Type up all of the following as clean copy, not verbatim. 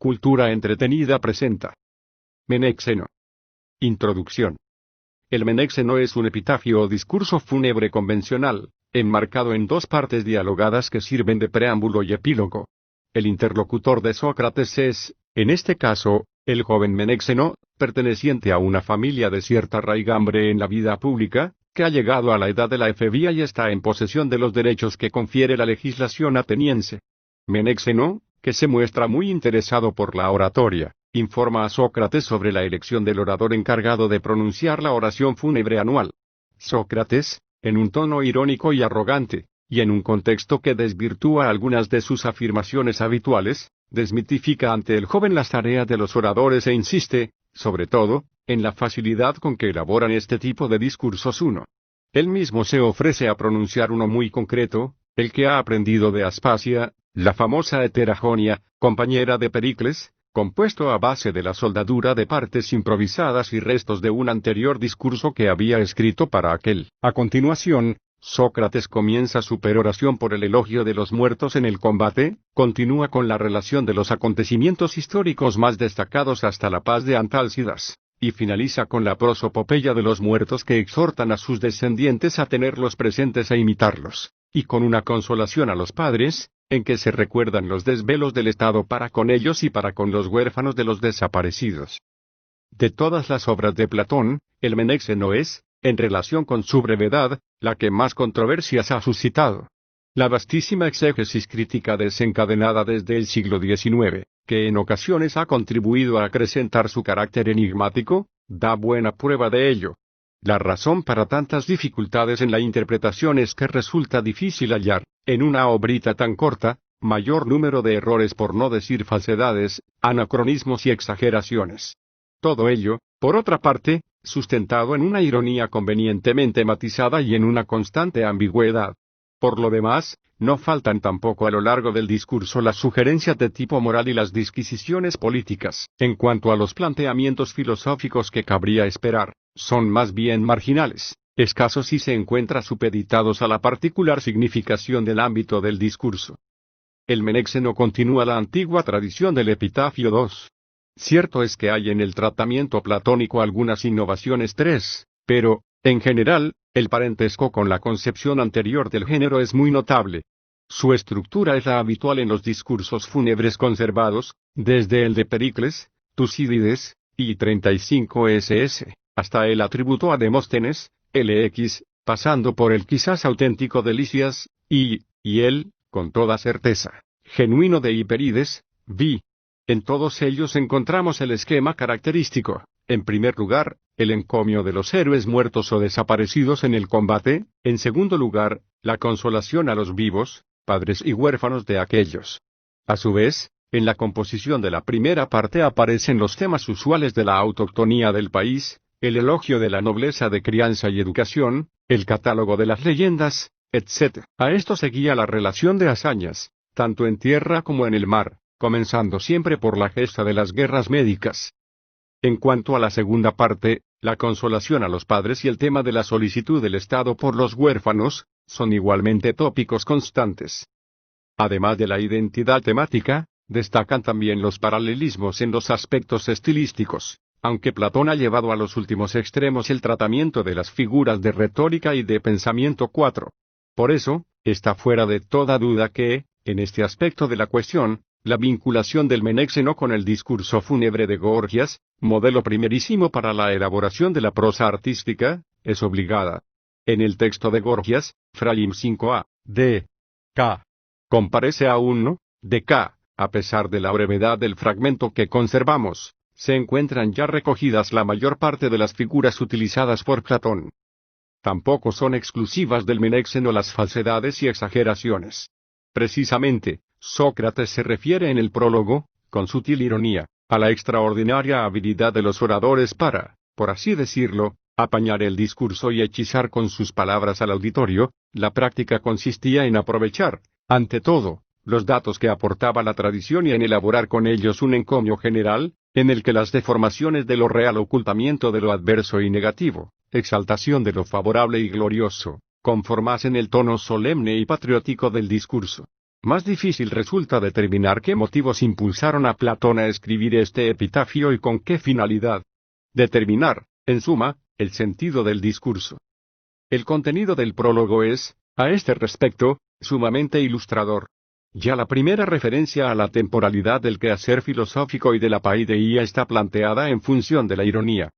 Cultura entretenida presenta. Menexeno. Introducción. El menexeno es un epitafio o discurso fúnebre convencional, enmarcado en dos partes dialogadas que sirven de preámbulo y epílogo. El interlocutor de Sócrates es, en este caso, el joven Menexeno, perteneciente a una familia de cierta raigambre en la vida pública, que ha llegado a la edad de la efebía y está en posesión de los derechos que confiere la legislación ateniense. Menexeno, que se muestra muy interesado por la oratoria, informa a Sócrates sobre la elección del orador encargado de pronunciar la oración fúnebre anual. Sócrates, en un tono irónico y arrogante, y en un contexto que desvirtúa algunas de sus afirmaciones habituales, desmitifica ante el joven las tareas de los oradores e insiste, sobre todo, en la facilidad con que elaboran este tipo de discursos. Él mismo se ofrece a pronunciar uno muy concreto, el que ha aprendido de Aspasia, la famosa Heteragonia, compañera de Pericles, compuesto a base de la soldadura de partes improvisadas y restos de un anterior discurso que había escrito para aquel. A continuación, Sócrates comienza su peroración por el elogio de los muertos en el combate, continúa con la relación de los acontecimientos históricos más destacados hasta la paz de Antálcidas, y finaliza con la prosopopeya de los muertos que exhortan a sus descendientes a tenerlos presentes e imitarlos, y con una consolación a los padres, en que se recuerdan los desvelos del Estado para con ellos y para con los huérfanos de los desaparecidos. De todas las obras de Platón, el Menexeno es, en relación con su brevedad, la que más controversias ha suscitado. La vastísima exégesis crítica desencadenada desde el siglo XIX, que en ocasiones ha contribuido a acrecentar su carácter enigmático, da buena prueba de ello. La razón para tantas dificultades en la interpretación es que resulta difícil hallar, en una obrita tan corta, mayor número de errores por no decir falsedades, anacronismos y exageraciones. Todo ello, por otra parte, sustentado en una ironía convenientemente matizada y en una constante ambigüedad. Por lo demás, no faltan tampoco a lo largo del discurso las sugerencias de tipo moral y las disquisiciones políticas. En cuanto a los planteamientos filosóficos que cabría esperar, son más bien marginales, escasos y se encuentran supeditados a la particular significación del ámbito del discurso. El Menexeno continúa la antigua tradición del epitafio 2. Cierto es que hay en el tratamiento platónico algunas innovaciones 3, pero, en general, el parentesco con la concepción anterior del género es muy notable. Su estructura es la habitual en los discursos fúnebres conservados, desde el de Pericles, Tucídides, y 35 ss, hasta el atributo a Demóstenes, LX, pasando por el quizás auténtico de Lisias, y el, con toda certeza, genuino de Hiperides, vi. En todos ellos encontramos el esquema característico. En primer lugar, el encomio de los héroes muertos o desaparecidos en el combate; en segundo lugar, la consolación a los vivos, padres y huérfanos de aquellos. A su vez, en la composición de la primera parte aparecen los temas usuales de la autoctonía del país, el elogio de la nobleza de crianza y educación, el catálogo de las leyendas, etc. A esto seguía la relación de hazañas, tanto en tierra como en el mar, comenzando siempre por la gesta de las guerras médicas. En cuanto a la segunda parte, la consolación a los padres y el tema de la solicitud del Estado por los huérfanos, son igualmente tópicos constantes. Además de la identidad temática, destacan también los paralelismos en los aspectos estilísticos, aunque Platón ha llevado a los últimos extremos el tratamiento de las figuras de retórica y de pensamiento 4. Por eso, está fuera de toda duda que, en este aspecto de la cuestión, la vinculación del Menexeno con el discurso fúnebre de Gorgias, modelo primerísimo para la elaboración de la prosa artística, es obligada. En el texto de Gorgias, Fraim 5a, d. k. comparece a 1, de k, a pesar de la brevedad del fragmento que conservamos, se encuentran ya recogidas la mayor parte de las figuras utilizadas por Platón. Tampoco son exclusivas del Menexeno las falsedades y exageraciones. Precisamente, Sócrates se refiere en el prólogo, con sutil ironía, a la extraordinaria habilidad de los oradores para, por así decirlo, apañar el discurso y hechizar con sus palabras al auditorio. La práctica consistía en aprovechar, ante todo, los datos que aportaba la tradición y en elaborar con ellos un encomio general, en el que las deformaciones de lo real, ocultamiento de lo adverso y negativo, exaltación de lo favorable y glorioso, conformasen el tono solemne y patriótico del discurso. más difícil resulta determinar qué motivos impulsaron a Platón a escribir este epitafio y con qué finalidad. Determinar, en suma, el sentido del discurso. El contenido del prólogo es, a este respecto, sumamente ilustrador. Ya la primera referencia a la temporalidad del quehacer filosófico y de la paideía está planteada en función de la ironía.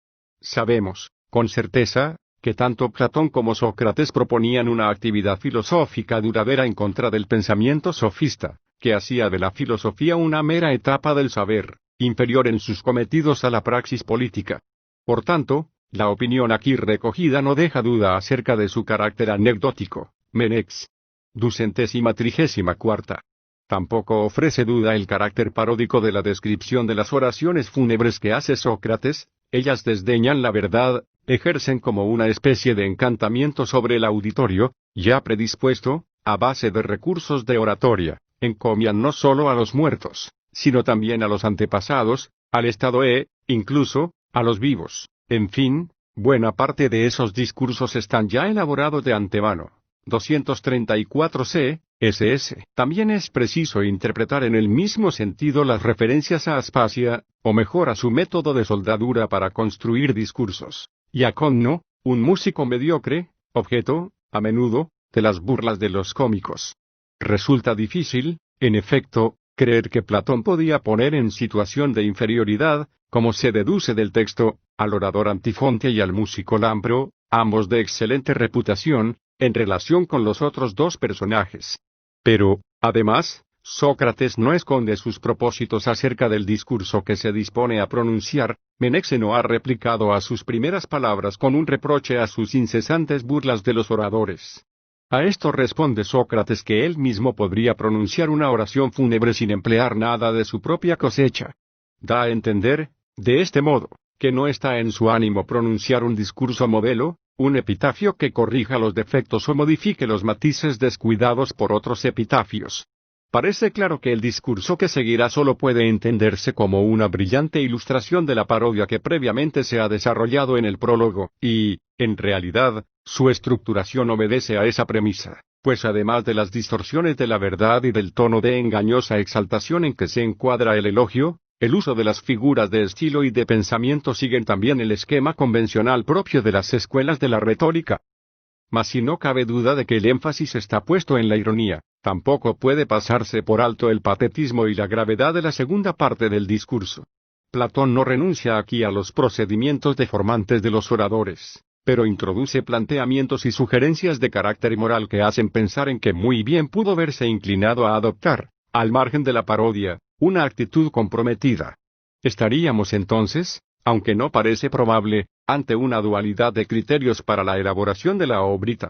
Sabemos, con certeza, que tanto Platón como Sócrates proponían una actividad filosófica duradera en contra del pensamiento sofista, que hacía de la filosofía una mera etapa del saber, inferior en sus cometidos a la praxis política. Por tanto, la opinión aquí recogida no deja duda acerca de su carácter anecdótico, Menex. 234. Tampoco ofrece duda el carácter paródico de la descripción de las oraciones fúnebres que hace Sócrates. Ellas desdeñan la verdad, ejercen como una especie de encantamiento sobre el auditorio, ya predispuesto, a base de recursos de oratoria, encomian no solo a los muertos, sino también a los antepasados, al estado incluso, a los vivos. En fin, buena parte de esos discursos están ya elaborados de antemano. 234c, ss. También es preciso interpretar en el mismo sentido las referencias a Aspasia, o mejor a su método de soldadura para construir discursos, y a Conno, un músico mediocre, objeto, a menudo, de las burlas de los cómicos. Resulta difícil, en efecto, creer que Platón podía poner en situación de inferioridad, como se deduce del texto, al orador Antifonte y al músico Lampro, ambos de excelente reputación, en relación con los otros dos personajes. Pero, además, Sócrates no esconde sus propósitos acerca del discurso que se dispone a pronunciar. Menéxeno ha replicado a sus primeras palabras con un reproche a sus incesantes burlas de los oradores. A esto responde Sócrates que él mismo podría pronunciar una oración fúnebre sin emplear nada de su propia cosecha. Da a entender, de este modo, que no está en su ánimo pronunciar un discurso modelo, un epitafio que corrija los defectos o modifique los matices descuidados por otros epitafios. Parece claro que el discurso que seguirá solo puede entenderse como una brillante ilustración de la parodia que previamente se ha desarrollado en el prólogo, y, en realidad, su estructuración obedece a esa premisa, pues además de las distorsiones de la verdad y del tono de engañosa exaltación en que se encuadra el elogio, el uso de las figuras de estilo y de pensamiento siguen también el esquema convencional propio de las escuelas de la retórica. Mas si no cabe duda de que el énfasis está puesto en la ironía, tampoco puede pasarse por alto el patetismo y la gravedad de la segunda parte del discurso. Platón no renuncia aquí a los procedimientos deformantes de los oradores, pero introduce planteamientos y sugerencias de carácter moral que hacen pensar en que muy bien pudo verse inclinado a adoptar, al margen de la parodia, una actitud comprometida. Estaríamos entonces, aunque no parece probable, ante una dualidad de criterios para la elaboración de la obrita.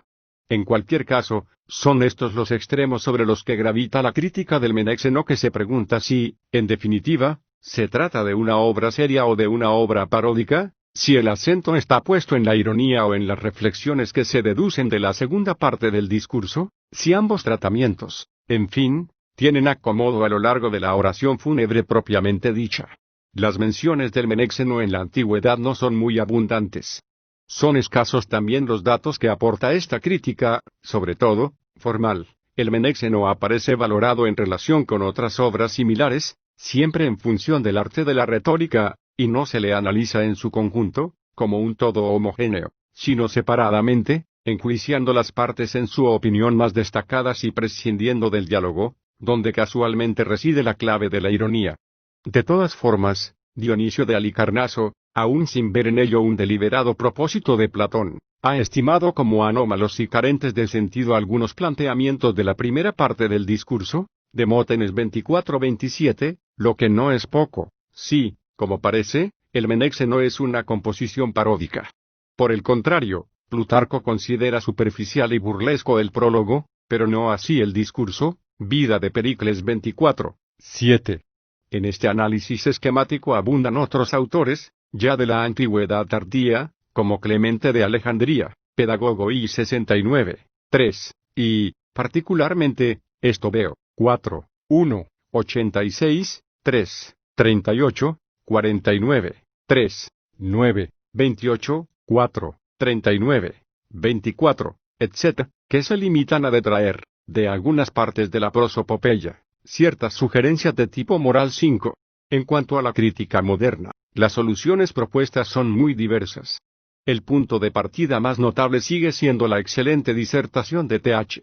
En cualquier caso, son estos los extremos sobre los que gravita la crítica del Menéxeno, que se pregunta si, en definitiva, se trata de una obra seria o de una obra paródica, si el acento está puesto en la ironía o en las reflexiones que se deducen de la segunda parte del discurso, si ambos tratamientos, en fin, tienen acomodo a lo largo de la oración fúnebre propiamente dicha. Las menciones del Menéxeno en la antigüedad no son muy abundantes. Son escasos también los datos que aporta esta crítica, sobre todo, formal. El Menéxeno aparece valorado en relación con otras obras similares, siempre en función del arte de la retórica, y no se le analiza en su conjunto, como un todo homogéneo, sino separadamente, enjuiciando las partes en su opinión más destacadas y prescindiendo del diálogo, donde casualmente reside la clave de la ironía. De todas formas, Dionisio de Halicarnaso, aun sin ver en ello un deliberado propósito de Platón, ha estimado como anómalos y carentes de sentido algunos planteamientos de la primera parte del discurso, Demóstenes 24-27, lo que no es poco. Sí, como parece, el Menéxeno es una composición paródica. Por el contrario, Plutarco considera superficial y burlesco el prólogo, pero no así el discurso, Vida de Pericles 24-7. En este análisis esquemático abundan otros autores, ya de la antigüedad tardía, como Clemente de Alejandría, Pedagogo I 69-3, y, particularmente, Estobeo, 4, 1, 86, 3, 38, 49, 3, 9, 28, 4, 39, 24, etc., que se limitan a detraer, de algunas partes de la prosopopeya, ciertas sugerencias de tipo moral. 5. En cuanto a la crítica moderna, las soluciones propuestas son muy diversas. El punto de partida más notable sigue siendo la excelente disertación de Th.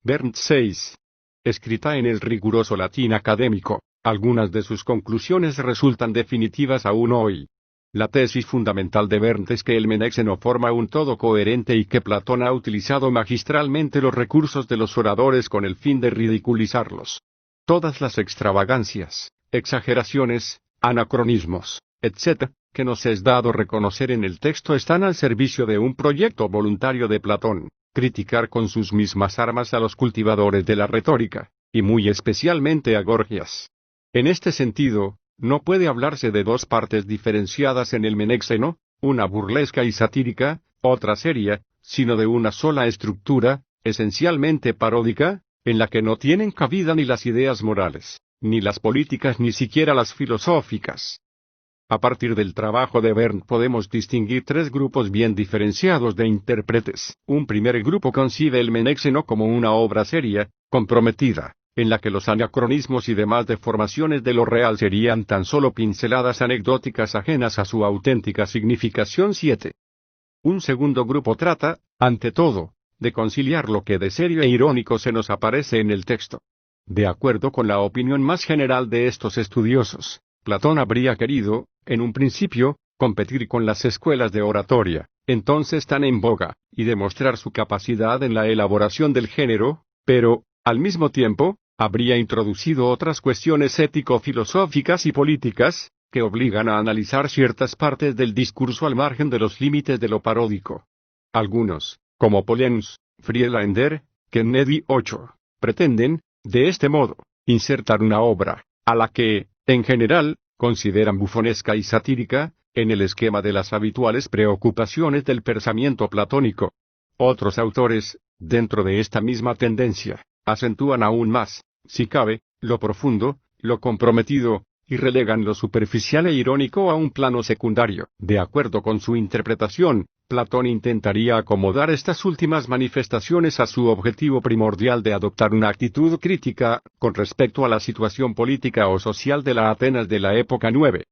Bernd 6. Escrita en el riguroso latín académico, algunas de sus conclusiones resultan definitivas aún hoy. La tesis fundamental de Bernd es que el Menexeno forma un todo coherente y que Platón ha utilizado magistralmente los recursos de los oradores con el fin de ridiculizarlos. Todas las extravagancias, exageraciones, anacronismos, etc., que nos es dado reconocer en el texto están al servicio de un proyecto voluntario de Platón, criticar con sus mismas armas a los cultivadores de la retórica, y muy especialmente a Gorgias. En este sentido, no puede hablarse de dos partes diferenciadas en el Menexeno, una burlesca y satírica, otra seria, sino de una sola estructura, esencialmente paródica, en la que no tienen cabida ni las ideas morales, ni las políticas ni siquiera las filosóficas. A partir del trabajo de Bernd podemos distinguir tres grupos bien diferenciados de intérpretes. Un primer grupo concibe el Menexeno como una obra seria, comprometida, en la que los anacronismos y demás deformaciones de lo real serían tan solo pinceladas anecdóticas ajenas a su auténtica significación. 7. Un segundo grupo trata, ante todo, de conciliar lo que de serio e irónico se nos aparece en el texto. De acuerdo con la opinión más general de estos estudiosos, Platón habría querido, en un principio, competir con las escuelas de oratoria, entonces tan en boga, y demostrar su capacidad en la elaboración del género, pero, al mismo tiempo, habría introducido otras cuestiones ético-filosóficas y políticas, que obligan a analizar ciertas partes del discurso al margen de los límites de lo paródico. Algunos, como Polenz, Friedlander, Kennedy 8, pretenden, de este modo, insertar una obra, a la que, en general, consideran bufonesca y satírica, en el esquema de las habituales preocupaciones del pensamiento platónico. Otros autores, dentro de esta misma tendencia, acentúan aún más, si cabe, lo profundo, lo comprometido, y relegan lo superficial e irónico a un plano secundario. De acuerdo con su interpretación, Platón intentaría acomodar estas últimas manifestaciones a su objetivo primordial de adoptar una actitud crítica, con respecto a la situación política o social de la Atenas de la época 9.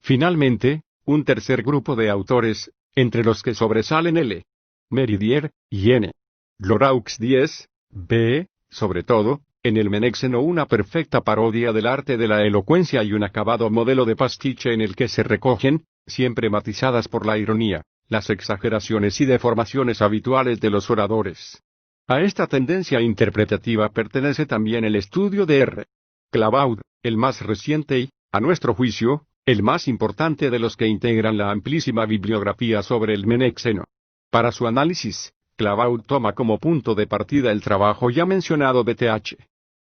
Finalmente, un tercer grupo de autores, entre los que sobresalen L. Meridier, y N. Loraux 10, b, sobre todo, en el Menexeno una perfecta parodia del arte de la elocuencia y un acabado modelo de pastiche en el que se recogen, siempre matizadas por la ironía, las exageraciones y deformaciones habituales de los oradores. A esta tendencia interpretativa pertenece también el estudio de R. Clabaud, el más reciente y, a nuestro juicio, el más importante de los que integran la amplísima bibliografía sobre el Menexeno. Para su análisis, Clabaud toma como punto de partida el trabajo ya mencionado de Th.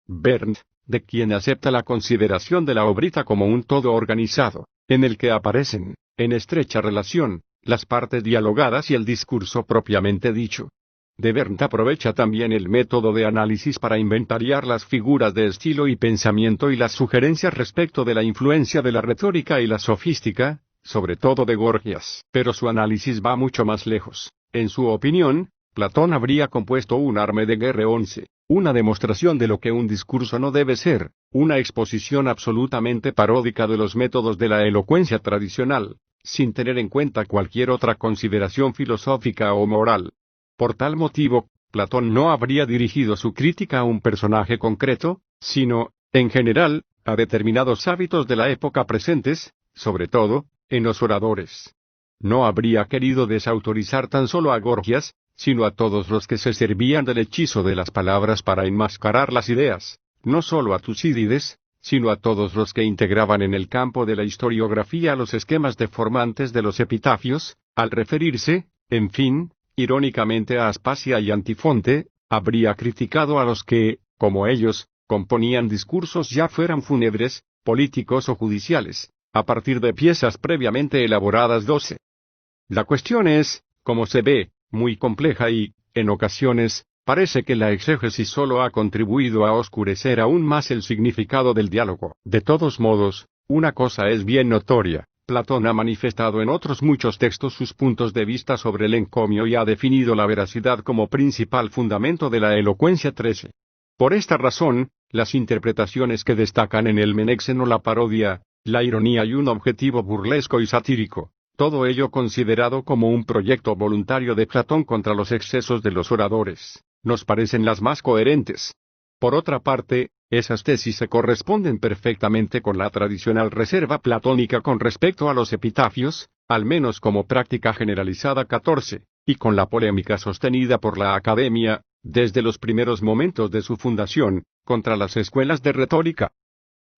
Bernd, de quien acepta la consideración de la obrita como un todo organizado, en el que aparecen, en estrecha relación, las partes dialogadas y el discurso propiamente dicho. De Bernd aprovecha también el método de análisis para inventariar las figuras de estilo y pensamiento y las sugerencias respecto de la influencia de la retórica y la sofística, sobre todo de Gorgias. Pero su análisis va mucho más lejos. En su opinión, Platón habría compuesto un arme de guerra 11, una demostración de lo que un discurso no debe ser, una exposición absolutamente paródica de los métodos de la elocuencia tradicional, sin tener en cuenta cualquier otra consideración filosófica o moral. Por tal motivo, Platón no habría dirigido su crítica a un personaje concreto, sino, en general, a determinados hábitos de la época presentes, sobre todo, en los oradores. No habría querido desautorizar tan solo a Gorgias, sino a todos los que se servían del hechizo de las palabras para enmascarar las ideas, no solo a Tucídides, sino a todos los que integraban en el campo de la historiografía los esquemas deformantes de los epitafios, al referirse, en fin, irónicamente a Aspasia y Antifonte, habría criticado a los que, como ellos, componían discursos ya fueran fúnebres, políticos o judiciales, a partir de piezas previamente elaboradas. 12. La cuestión es, como se ve, muy compleja y, en ocasiones, parece que la exégesis solo ha contribuido a oscurecer aún más el significado del diálogo. De todos modos, una cosa es bien notoria, Platón ha manifestado en otros muchos textos sus puntos de vista sobre el encomio y ha definido la veracidad como principal fundamento de la elocuencia. 13. Por esta razón, las interpretaciones que destacan en el Menéxeno la parodia, la ironía y un objetivo burlesco y satírico, todo ello considerado como un proyecto voluntario de Platón contra los excesos de los oradores, nos parecen las más coherentes. Por otra parte, esas tesis se corresponden perfectamente con la tradicional reserva platónica con respecto a los epitafios, al menos como práctica generalizada. 14, y con la polémica sostenida por la Academia, desde los primeros momentos de su fundación, contra las escuelas de retórica.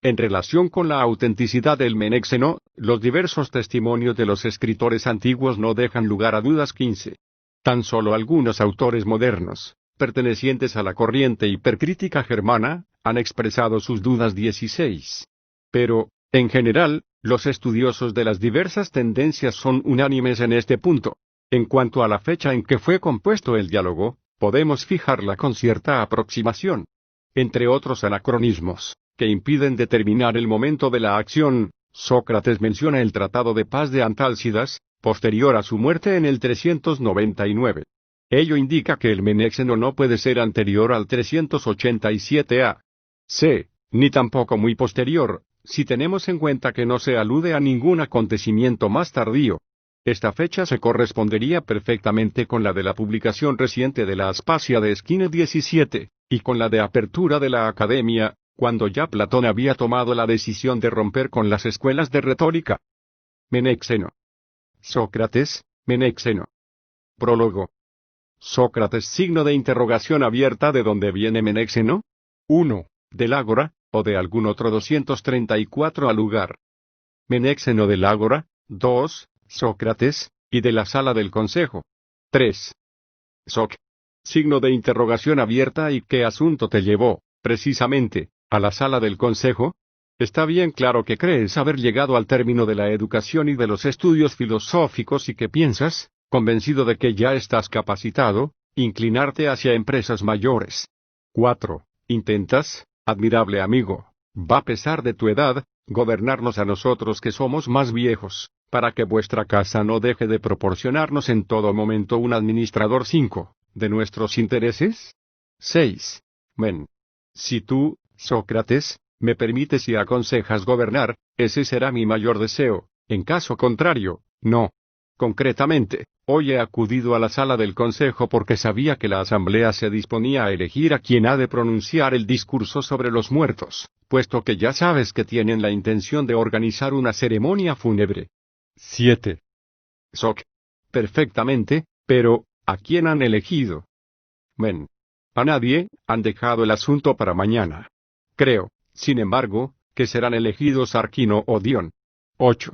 En relación con la autenticidad del Menéxeno, los diversos testimonios de los escritores antiguos no dejan lugar a dudas. 15. Tan solo algunos autores modernos, pertenecientes a la corriente hipercrítica germana, han expresado sus dudas. 16. Pero, en general, los estudiosos de las diversas tendencias son unánimes en este punto. En cuanto a la fecha en que fue compuesto el diálogo, podemos fijarla con cierta aproximación. Entre otros anacronismos, que impiden determinar el momento de la acción, Sócrates menciona el Tratado de Paz de Antálcidas, posterior a su muerte en el 399. Ello indica que el Menéxeno no puede ser anterior al 387 a.C., ni tampoco muy posterior, si tenemos en cuenta que no se alude a ningún acontecimiento más tardío. Esta fecha se correspondería perfectamente con la de la publicación reciente de la Aspasia de Esquines 17, y con la de apertura de la Academia, cuando ya Platón había tomado la decisión de romper con las escuelas de retórica. Menéxeno. Sócrates, Menéxeno. Prólogo. Sócrates, signo de interrogación abierta. ¿De dónde viene Menéxeno? 1. Del Ágora, o de algún otro. 234 al lugar. Menéxeno del Ágora. 2. Sócrates, y de la sala del consejo. 3. Soc. Signo de interrogación abierta. ¿Y qué asunto te llevó, precisamente, a la sala del consejo? Está bien claro que crees haber llegado al término de la educación y de los estudios filosóficos y que piensas, convencido de que ya estás capacitado, inclinarte hacia empresas mayores. 4. Intentas, admirable amigo, va a pesar de tu edad, gobernarnos a nosotros que somos más viejos, para que vuestra casa no deje de proporcionarnos en todo momento un administrador. 5. ¿De nuestros intereses? 6. Men. Si tú, Sócrates, me permites y aconsejas gobernar, ese será mi mayor deseo, en caso contrario, no. Concretamente, hoy he acudido a la sala del consejo porque sabía que la asamblea se disponía a elegir a quien ha de pronunciar el discurso sobre los muertos, puesto que ya sabes que tienen la intención de organizar una ceremonia fúnebre. 7. Soc. Perfectamente, pero, ¿a quién han elegido? Men. A nadie, han dejado el asunto para mañana. Creo, sin embargo, que serán elegidos Arquino o Dion. 8.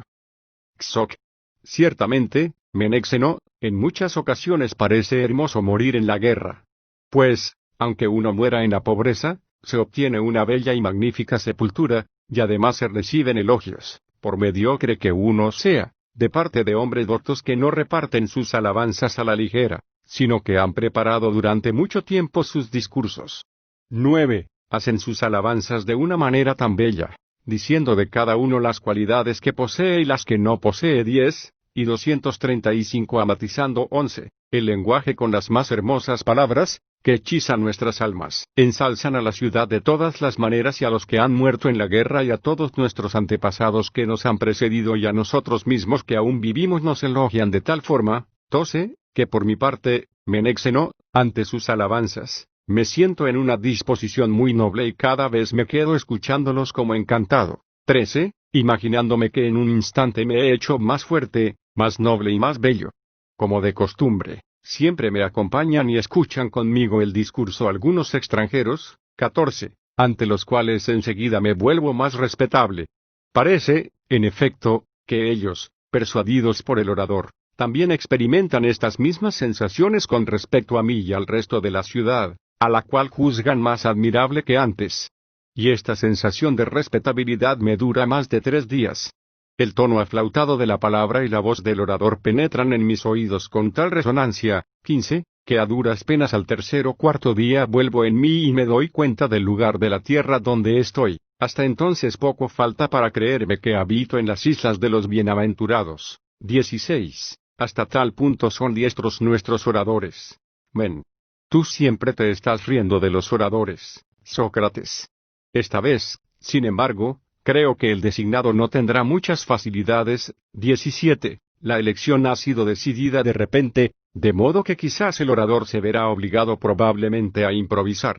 Xoc. Ciertamente, Menéxeno, en muchas ocasiones parece hermoso morir en la guerra. Pues, aunque uno muera en la pobreza, se obtiene una bella y magnífica sepultura, y además se reciben elogios, por mediocre que uno sea, de parte de hombres doctos que no reparten sus alabanzas a la ligera, sino que han preparado durante mucho tiempo sus discursos. 9. Hacen sus alabanzas de una manera tan bella, diciendo de cada uno las cualidades que posee y las que no posee. 10. Y 235 amatizando. 11. El lenguaje con las más hermosas palabras, que hechizan nuestras almas. Ensalzan a la ciudad de todas las maneras y a los que han muerto en la guerra y a todos nuestros antepasados que nos han precedido y a nosotros mismos que aún vivimos nos elogian de tal forma. 12. Que por mi parte, Menéxeno, ante sus alabanzas, me siento en una disposición muy noble y cada vez me quedo escuchándolos como encantado. 13. Imaginándome que en un instante me he hecho más fuerte, más noble y más bello. Como de costumbre, siempre me acompañan y escuchan conmigo el discurso algunos extranjeros. 14. Ante los cuales enseguida me vuelvo más respetable. Parece, en efecto, que ellos, persuadidos por el orador, también experimentan estas mismas sensaciones con respecto a mí y al resto de la ciudad, a la cual juzgan más admirable que antes. Y esta sensación de respetabilidad me dura más de 3 días. El tono aflautado de la palabra y la voz del orador penetran en mis oídos con tal resonancia. 15. Que a duras penas al tercer o cuarto día vuelvo en mí y me doy cuenta del lugar de la tierra donde estoy, Hasta entonces poco falta para creerme que habito en las islas de los bienaventurados. 16. Hasta tal punto son diestros nuestros oradores. Men. Tú siempre te estás riendo de los oradores, Sócrates. Esta vez, sin embargo, creo que el designado no tendrá muchas facilidades. 17. La elección ha sido decidida de repente, de modo que quizás el orador se verá obligado probablemente a improvisar.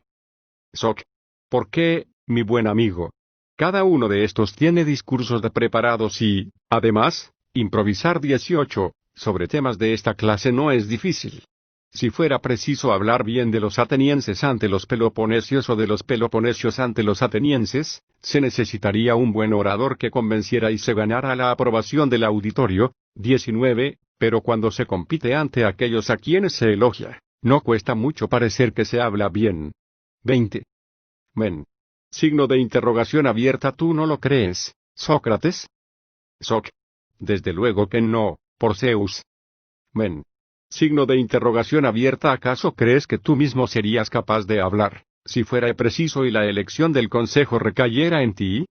Soc. ¿Por qué, mi buen amigo? Cada uno de estos tiene discursos de preparados y, además, improvisar 18, sobre temas de esta clase no es difícil. Si fuera preciso hablar bien de los atenienses ante los peloponesios o de los peloponesios ante los atenienses, se necesitaría un buen orador que convenciera y se ganara la aprobación del auditorio. 19, pero cuando se compite ante aquellos a quienes se elogia, no cuesta mucho parecer que se habla bien. 20. Men. Signo de interrogación abierta. ¿Tú no lo crees, Sócrates? Soc. Desde luego que no, por Zeus. Men. Signo de interrogación abierta. ¿Acaso crees que tú mismo serías capaz de hablar, si fuera preciso y la elección del consejo recayera en ti?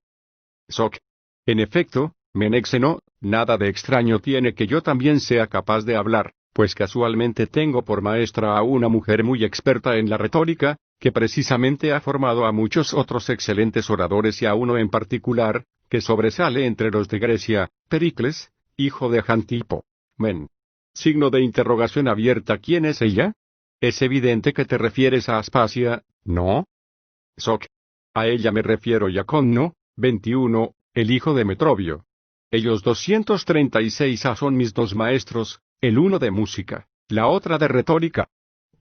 Soc. En efecto, Menéxeno, nada de extraño tiene que yo también sea capaz de hablar, pues casualmente tengo por maestra a una mujer muy experta en la retórica, que precisamente ha formado a muchos otros excelentes oradores y a uno en particular, que sobresale entre los de Grecia, Pericles, hijo de Jantipo. Men. Signo de interrogación abierta. ¿Quién es ella? Es evidente que te refieres a Aspasia, ¿no? Soc. A ella me refiero. Yaconno, 21, el hijo de Metrobio. Ellos 236 son mis dos maestros, el uno de música, la otra de retórica.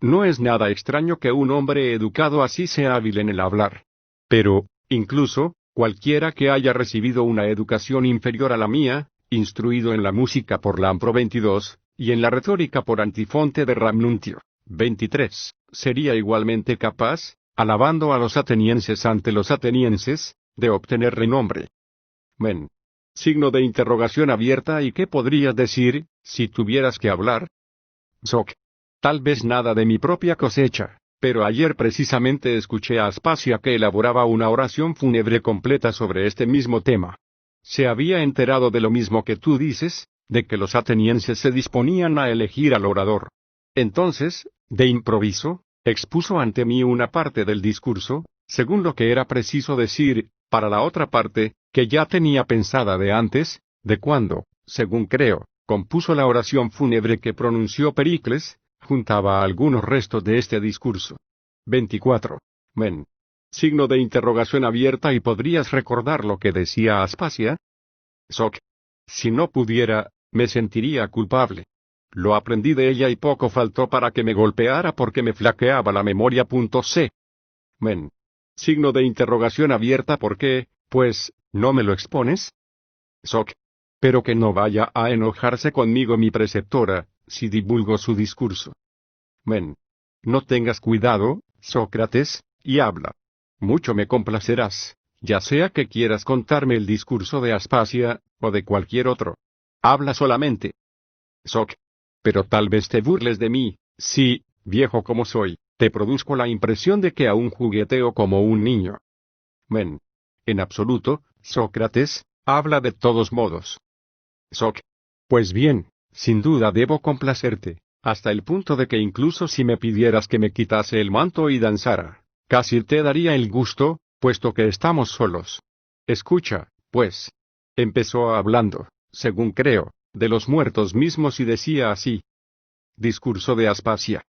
No es nada extraño que un hombre educado así sea hábil en el hablar. Pero, incluso, cualquiera que haya recibido una educación inferior a la mía, instruido en la música por Lampro 22, y en la retórica por Antifonte de Ramnuntio, 23, sería igualmente capaz, alabando a los atenienses ante los atenienses, de obtener renombre. Men. Signo de interrogación abierta. ¿Y qué podrías decir, si tuvieras que hablar? Soc. Tal vez nada de mi propia cosecha, pero ayer precisamente escuché a Aspasia que elaboraba una oración fúnebre completa sobre este mismo tema. Se había enterado de lo mismo que tú dices, de que los atenienses se disponían a elegir al orador. Entonces, de improviso, expuso ante mí una parte del discurso, según lo que era preciso decir, para la otra parte, que ya tenía pensada de antes, de cuando, según creo, compuso la oración fúnebre que pronunció Pericles, juntaba algunos restos de este discurso. 24. Men. Signo de interrogación abierta. ¿Y podrías recordar lo que decía Aspasia? Soc. Si no pudiera, me sentiría culpable. Lo aprendí de ella y poco faltó para que me golpeara porque me flaqueaba la memoria. C. Men. Signo de interrogación abierta. ¿Por qué, pues, no me lo expones? Soc. Pero que no vaya a enojarse conmigo mi preceptora, si divulgo su discurso. Men. No tengas cuidado, Sócrates, y habla. Mucho me complacerás, ya sea que quieras contarme el discurso de Aspasia, o de cualquier otro. Habla solamente. Soc. Pero tal vez te burles de mí, si, viejo como soy, te produzco la impresión de que aún jugueteo como un niño. Men. En absoluto, Sócrates, habla de todos modos. Soc. Pues bien, sin duda debo complacerte, hasta el punto de que incluso si me pidieras que me quitase el manto y danzara, casi te daría el gusto, puesto que estamos solos. Escucha, pues. Empezó hablando, según creo, de los muertos mismos y decía así. Discurso de Aspasia.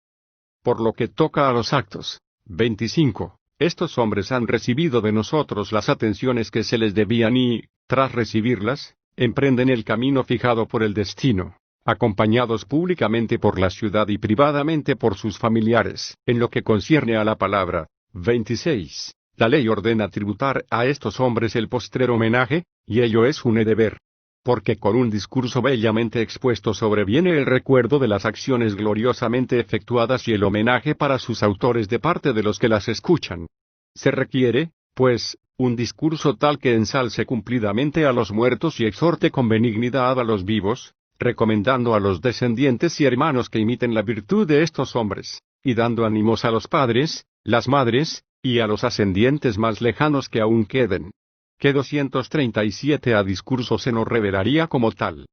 Por lo que toca a los actos. 25. Estos hombres han recibido de nosotros las atenciones que se les debían y, tras recibirlas, emprenden el camino fijado por el destino, acompañados públicamente por la ciudad y privadamente por sus familiares. En lo que concierne a la palabra. 26. La ley ordena tributar a estos hombres el postrer homenaje, y ello es un deber. Porque con un discurso bellamente expuesto sobreviene el recuerdo de las acciones gloriosamente efectuadas y el homenaje para sus autores de parte de los que las escuchan. Se requiere, pues, un discurso tal que ensalce cumplidamente a los muertos y exhorte con benignidad a los vivos, recomendando a los descendientes y hermanos que imiten la virtud de estos hombres, y dando ánimos a los padres, las madres, y a los ascendientes más lejanos que aún queden, que 237 a discurso se nos revelaría como tal.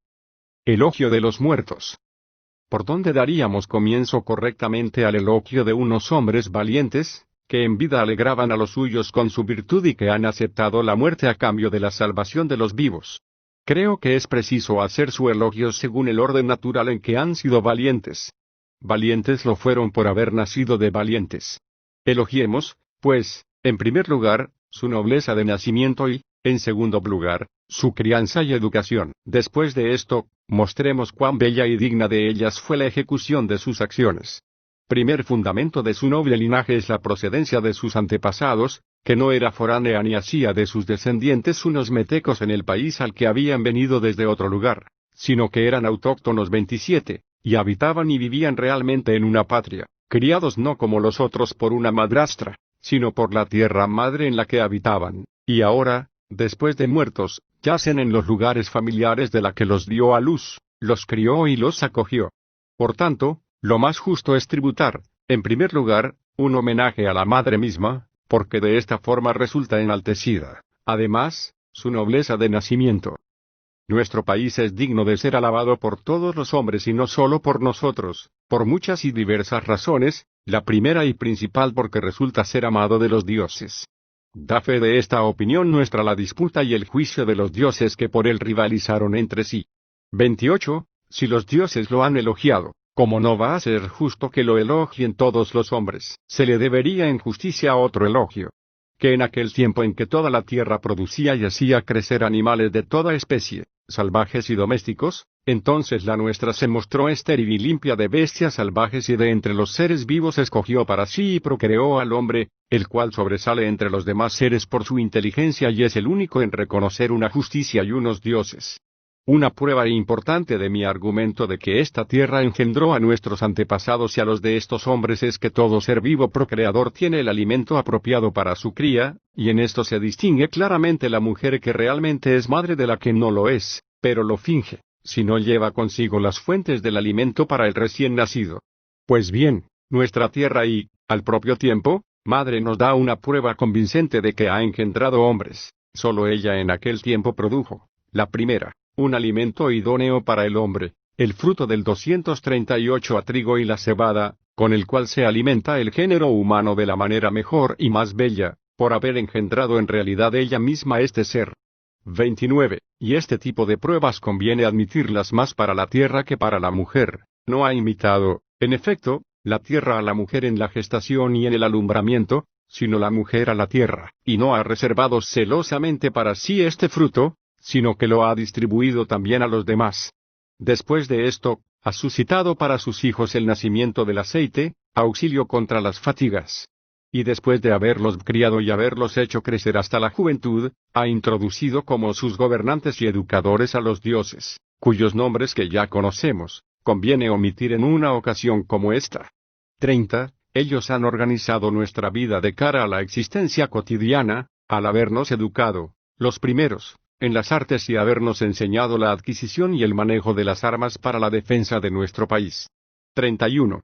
Elogio de los muertos. ¿Por dónde daríamos comienzo correctamente al elogio de unos hombres valientes, que en vida alegraban a los suyos con su virtud y que han aceptado la muerte a cambio de la salvación de los vivos? Creo que es preciso hacer su elogio según el orden natural en que han sido valientes. Valientes lo fueron por haber nacido de valientes. Elogiemos, pues, en primer lugar, su nobleza de nacimiento y, en segundo lugar, su crianza y educación. Después de esto, mostremos cuán bella y digna de ellas fue la ejecución de sus acciones. Primer fundamento de su noble linaje es la procedencia de sus antepasados, que no era foránea ni hacía de sus descendientes unos metecos en el país al que habían venido desde otro lugar, sino que eran autóctonos 27, y habitaban y vivían realmente en una patria, criados no como los otros por una madrastra, sino por la tierra madre en la que habitaban, y ahora, después de muertos, yacen en los lugares familiares de la que los dio a luz, los crió y los acogió. Por tanto, lo más justo es tributar, en primer lugar, un homenaje a la madre misma, porque de esta forma resulta enaltecida, además, su nobleza de nacimiento. Nuestro país es digno de ser alabado por todos los hombres y no solo por nosotros, por muchas y diversas razones, la primera y principal porque resulta ser amado de los dioses. Da fe de esta opinión nuestra la disputa y el juicio de los dioses que por él rivalizaron entre sí. 28. Si los dioses lo han elogiado, como no va a ser justo que lo elogien todos los hombres, se le debería en justicia otro elogio. Que en aquel tiempo en que toda la tierra producía y hacía crecer animales de toda especie, salvajes y domésticos, entonces la nuestra se mostró estéril y limpia de bestias salvajes y de entre los seres vivos escogió para sí y procreó al hombre, el cual sobresale entre los demás seres por su inteligencia y es el único en reconocer una justicia y unos dioses. Una prueba importante de mi argumento de que esta tierra engendró a nuestros antepasados y a los de estos hombres es que todo ser vivo procreador tiene el alimento apropiado para su cría, y en esto se distingue claramente la mujer que realmente es madre de la que no lo es, pero lo finge, si no lleva consigo las fuentes del alimento para el recién nacido. Pues bien, nuestra tierra y, al propio tiempo, madre nos da una prueba convincente de que ha engendrado hombres. Solo ella en aquel tiempo produjo, la primera, un alimento idóneo para el hombre, el fruto del 238 a trigo y la cebada, con el cual se alimenta el género humano de la manera mejor y más bella, por haber engendrado en realidad ella misma este ser. 29. Y este tipo de pruebas conviene admitirlas más para la tierra que para la mujer. No ha imitado, en efecto, la tierra a la mujer en la gestación y en el alumbramiento, sino la mujer a la tierra, y no ha reservado celosamente para sí este fruto, sino que lo ha distribuido también a los demás. Después de esto, ha suscitado para sus hijos el nacimiento del aceite, auxilio contra las fatigas. Y después de haberlos criado y haberlos hecho crecer hasta la juventud, ha introducido como sus gobernantes y educadores a los dioses, cuyos nombres que ya conocemos, conviene omitir en una ocasión como esta. 30. Ellos han organizado nuestra vida de cara a la existencia cotidiana, al habernos educado, los primeros, en las artes y habernos enseñado la adquisición y el manejo de las armas para la defensa de nuestro país. 31.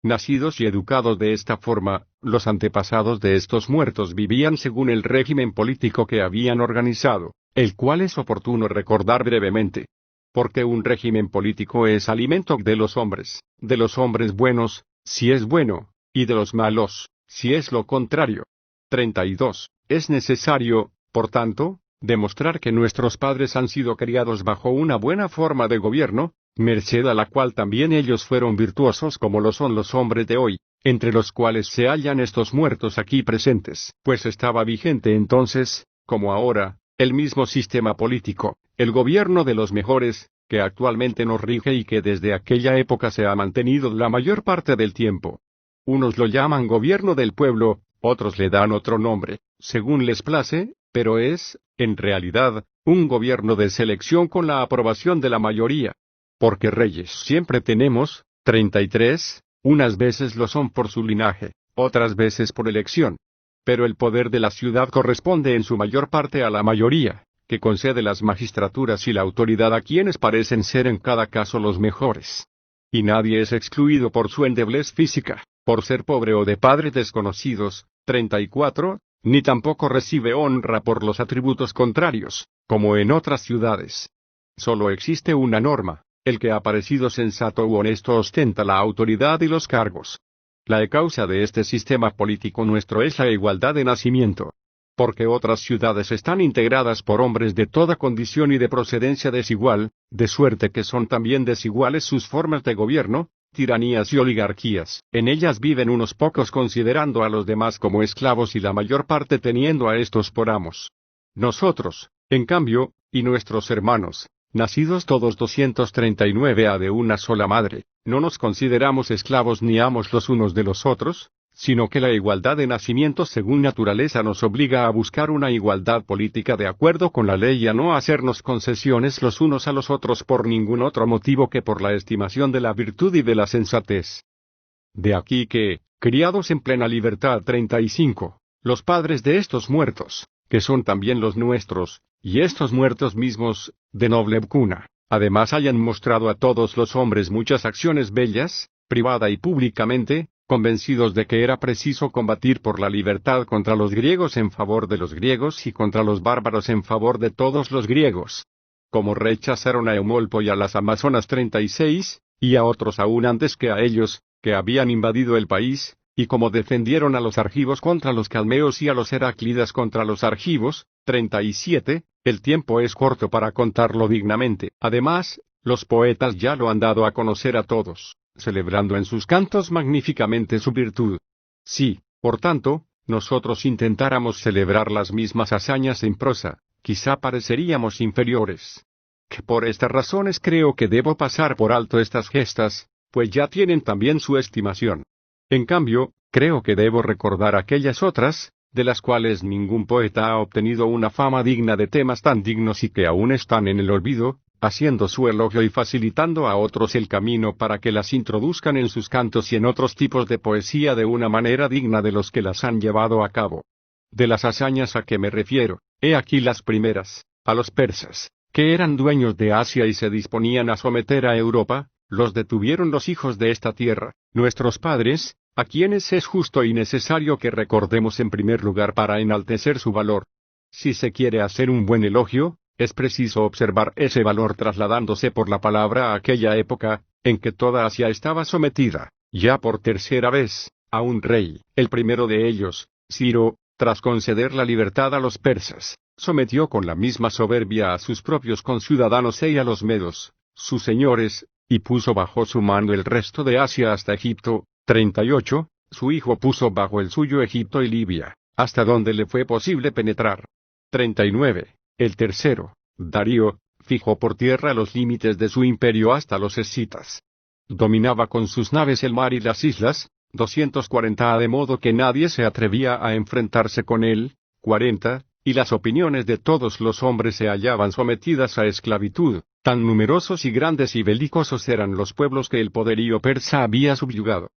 Nacidos y educados de esta forma, los antepasados de estos muertos vivían según el régimen político que habían organizado, el cual es oportuno recordar brevemente. Porque un régimen político es alimento de los hombres buenos, si es bueno, y de los malos, si es lo contrario. 32. Es necesario, por tanto, demostrar que nuestros padres han sido criados bajo una buena forma de gobierno, merced a la cual también ellos fueron virtuosos como lo son los hombres de hoy, entre los cuales se hallan estos muertos aquí presentes, pues estaba vigente entonces, como ahora, el mismo sistema político, el gobierno de los mejores, que actualmente nos rige y que desde aquella época se ha mantenido la mayor parte del tiempo. Unos lo llaman gobierno del pueblo, otros le dan otro nombre, según les place, pero es, en realidad, un gobierno de selección con la aprobación de la mayoría. Porque reyes siempre tenemos, 33, unas veces lo son por su linaje, otras veces por elección. Pero el poder de la ciudad corresponde en su mayor parte a la mayoría, que concede las magistraturas y la autoridad a quienes parecen ser en cada caso los mejores. Y nadie es excluido por su endeblez física, por ser pobre o de padres desconocidos. 34. ni tampoco recibe honra por los atributos contrarios, como en otras ciudades. Solo existe una norma: el que ha parecido sensato u honesto ostenta la autoridad y los cargos. La causa de este sistema político nuestro es la igualdad de nacimiento. Porque otras ciudades están integradas por hombres de toda condición y de procedencia desigual, de suerte que son también desiguales sus formas de gobierno, tiranías y oligarquías. En ellas viven unos pocos considerando a los demás como esclavos y la mayor parte teniendo a estos por amos. Nosotros, en cambio, y nuestros hermanos, nacidos todos 239 a de una sola madre, no nos consideramos esclavos ni amos los unos de los otros, sino que la igualdad de nacimiento según naturaleza nos obliga a buscar una igualdad política de acuerdo con la ley y a no hacernos concesiones los unos a los otros por ningún otro motivo que por la estimación de la virtud y de la sensatez. De aquí que, criados en plena libertad 35, los padres de estos muertos, que son también los nuestros, y estos muertos mismos, de noble cuna, además hayan mostrado a todos los hombres muchas acciones bellas, privada y públicamente, convencidos de que era preciso combatir por la libertad contra los griegos en favor de los griegos y contra los bárbaros en favor de todos los griegos. Como rechazaron a Eumolpo y a las Amazonas 36, y a otros aún antes que a ellos, que habían invadido el país, y como defendieron a los argivos contra los calmeos y a los heráclidas contra los argivos, 37, el tiempo es corto para contarlo dignamente. Además, los poetas ya lo han dado a conocer a todos, celebrando en sus cantos magníficamente su virtud. Si, por tanto, nosotros intentáramos celebrar las mismas hazañas en prosa, quizá pareceríamos inferiores. Que por estas razones creo que debo pasar por alto estas gestas, pues ya tienen también su estimación. En cambio, creo que debo recordar aquellas otras, de las cuales ningún poeta ha obtenido una fama digna de temas tan dignos y que aún están en el olvido, haciendo su elogio y facilitando a otros el camino para que las introduzcan en sus cantos y en otros tipos de poesía de una manera digna de los que las han llevado a cabo. De las hazañas a que me refiero, he aquí las primeras: a los persas, que eran dueños de Asia y se disponían a someter a Europa, los detuvieron los hijos de esta tierra, nuestros padres, a quienes es justo y necesario que recordemos en primer lugar para enaltecer su valor. Si se quiere hacer un buen elogio, es preciso observar ese valor trasladándose por la palabra a aquella época, en que toda Asia estaba sometida, ya por tercera vez, a un rey. El primero de ellos, Ciro, tras conceder la libertad a los persas, sometió con la misma soberbia a sus propios conciudadanos y a los medos, sus señores, y puso bajo su mando el resto de Asia hasta Egipto. 38, su hijo puso bajo el suyo Egipto y Libia, hasta donde le fue posible penetrar. 39. El tercero, Darío, fijó por tierra los límites de su imperio hasta los escitas. Dominaba con sus naves el mar y las islas, 240 de modo que nadie se atrevía a enfrentarse con él. 40, y las opiniones de todos los hombres se hallaban sometidas a esclavitud, tan numerosos y grandes y belicosos eran los pueblos que el poderío persa había subyugado.